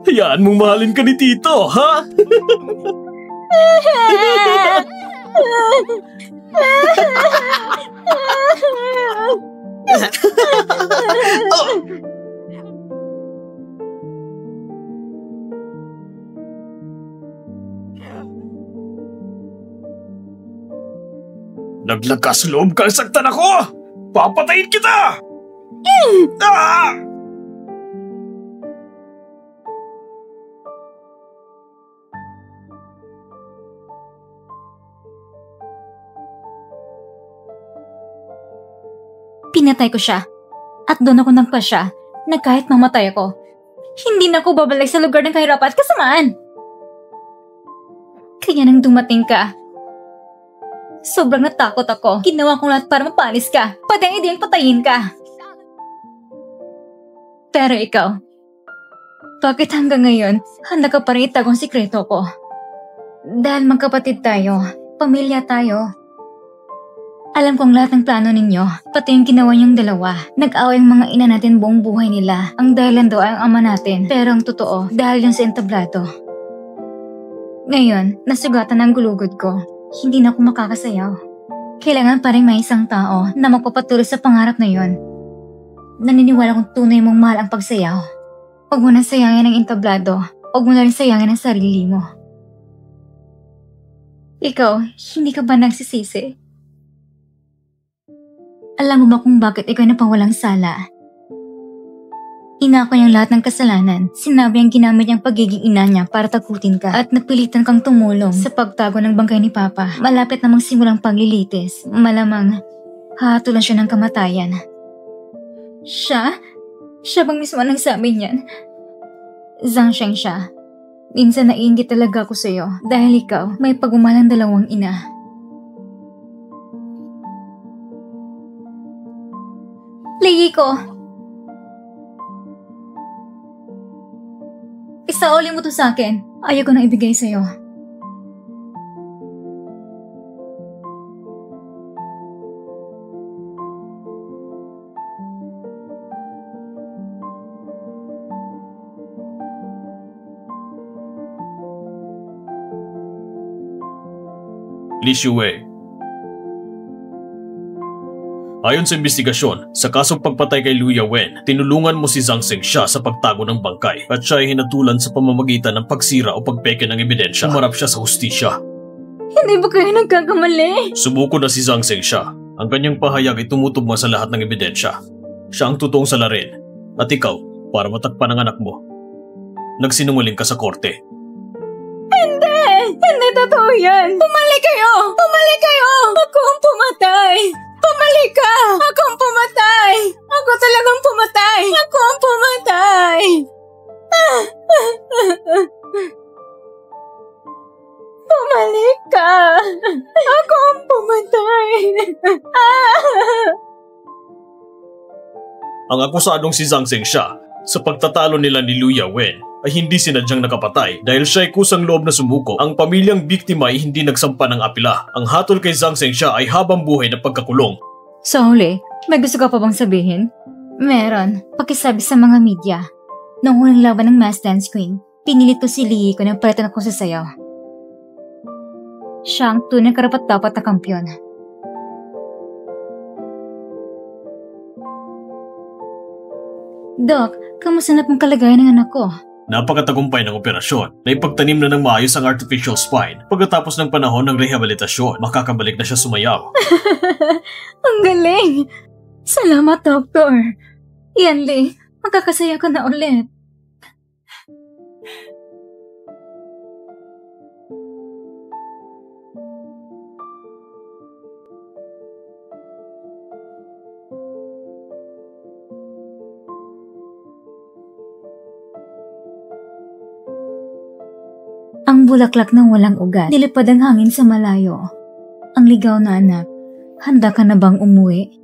Hayaan mong mahalin ka ni Tito, ha? Naglakas loob kang saktan ako! Papatayin kita! Ah! Pinatay ko siya. At doon ako nagpasya na kahit mamatay ako, hindi na ako babalik sa lugar ng kahirapan at kasamaan. Kaya nang dumating ka, sobrang natakot ako. Ginawa kong lahat para mapalis ka. Pati ang ideyang patayin ka. Pero ikaw, bakit hanggang ngayon, handa ka pa rin itago ang sikreto ko? Dahil magkapatid tayo, pamilya tayo. Alam kong lahat ng plano ninyo, pati yung ginawa niyong dalawa. Nag-away ang mga ina natin buong buhay nila. Ang dahilan daw ay ang ama natin, pero ang totoo, dahil yung sa entablado. Ngayon, nasugatan ang gulugod ko. Hindi na ako makakasayaw. Kailangan pa rin may isang tao na magpapatuloy sa pangarap na yon. Naniniwala kong tunay mong mahal ang pagsayaw. Huwag mo na sayangin ang entablado. Huwag mo na rin sayangin ang sarili mo. Ikaw, hindi ka ba nagsisisi? Alam mo ba kung bakit ikaw napawalang sala? Inako niyang lahat ng kasalanan. Sinabi ang ginamit niyang pagiging ina niya para takutin ka at napilitan kang tumulong sa pagtago ng bangkay ni Papa. Malapit namang simulang paglilitis. Malamang hahatulan siya ng kamatayan. Siya? Siya bang mismo ang nagsabi niyan? Zhang Shengsha, minsan naiinggit talaga ako sa'yo dahil ikaw may pagmamahalang dalawang ina. Leiko! Isauli mo to sa akin. Ayaw ko nang ibigay sa'yo. Li Shuwei. Ayon sa investigasyon, sa kasong pagpatay kay Liu Yawen, tinulungan mo si Zhang Shengsha sa pagtago ng bangkay at siya ay hinatulan sa pamamagitan ng pagsira o pagpeke ng ebidensya. Umarap siya sa hustisya. Hindi ba kayo nagkakamali? Sumuko na si Zhang Shengsha. Ang kanyang pahayag ay tumutugma sa lahat ng ebidensya. Siya ang totoong salarin. At ikaw, para matakpan ang anak mo, nagsinungaling ka sa korte. Hindi! Hindi totoo yan! Pumalik kayo! Pumalik kayo! Ako ang pumatay! Pumalik ka! Ako ang pumatay! Ako talagang pumatay! Ako ang pumatay! Pumalik ka! Ako ang pumatay! Ang akusadong si Zhang Shengsha sa pagtatalo nila ni Liu Yawen ay hindi sinadyang nakapatay dahil siya ay kusang loob na sumuko. Ang pamilyang biktima ay hindi nagsampa ng apela. Ang hatol kay Zhang Shengsha ay habang buhay na pagkakulong Sa huli, may gusto ka pa bang sabihin? Meron. Pakisabi sa mga media. Noong huling laban ng Mass Dance Queen, pinilit ko si Lee ko ng palitan ako sa sayaw. Siya ang tunay karapat-dapat na kampiyon. Doc, kamusta na pong kalagayan ng anak ko? Napakatagumpay ng operasyon. Naipagtanim na ng maayos ang artificial spine. Pagkatapos ng panahon ng rehabilitasyon, makakabalik na siya sumayaw. Ang galing! Salamat, Doctor. Yan, Lee. Magkakasaya ka na ulit. Ang bulaklak ng walang ugat, nilipad ang hangin sa malayo. Ang ligaw na anak, handa ka na bang umuwi?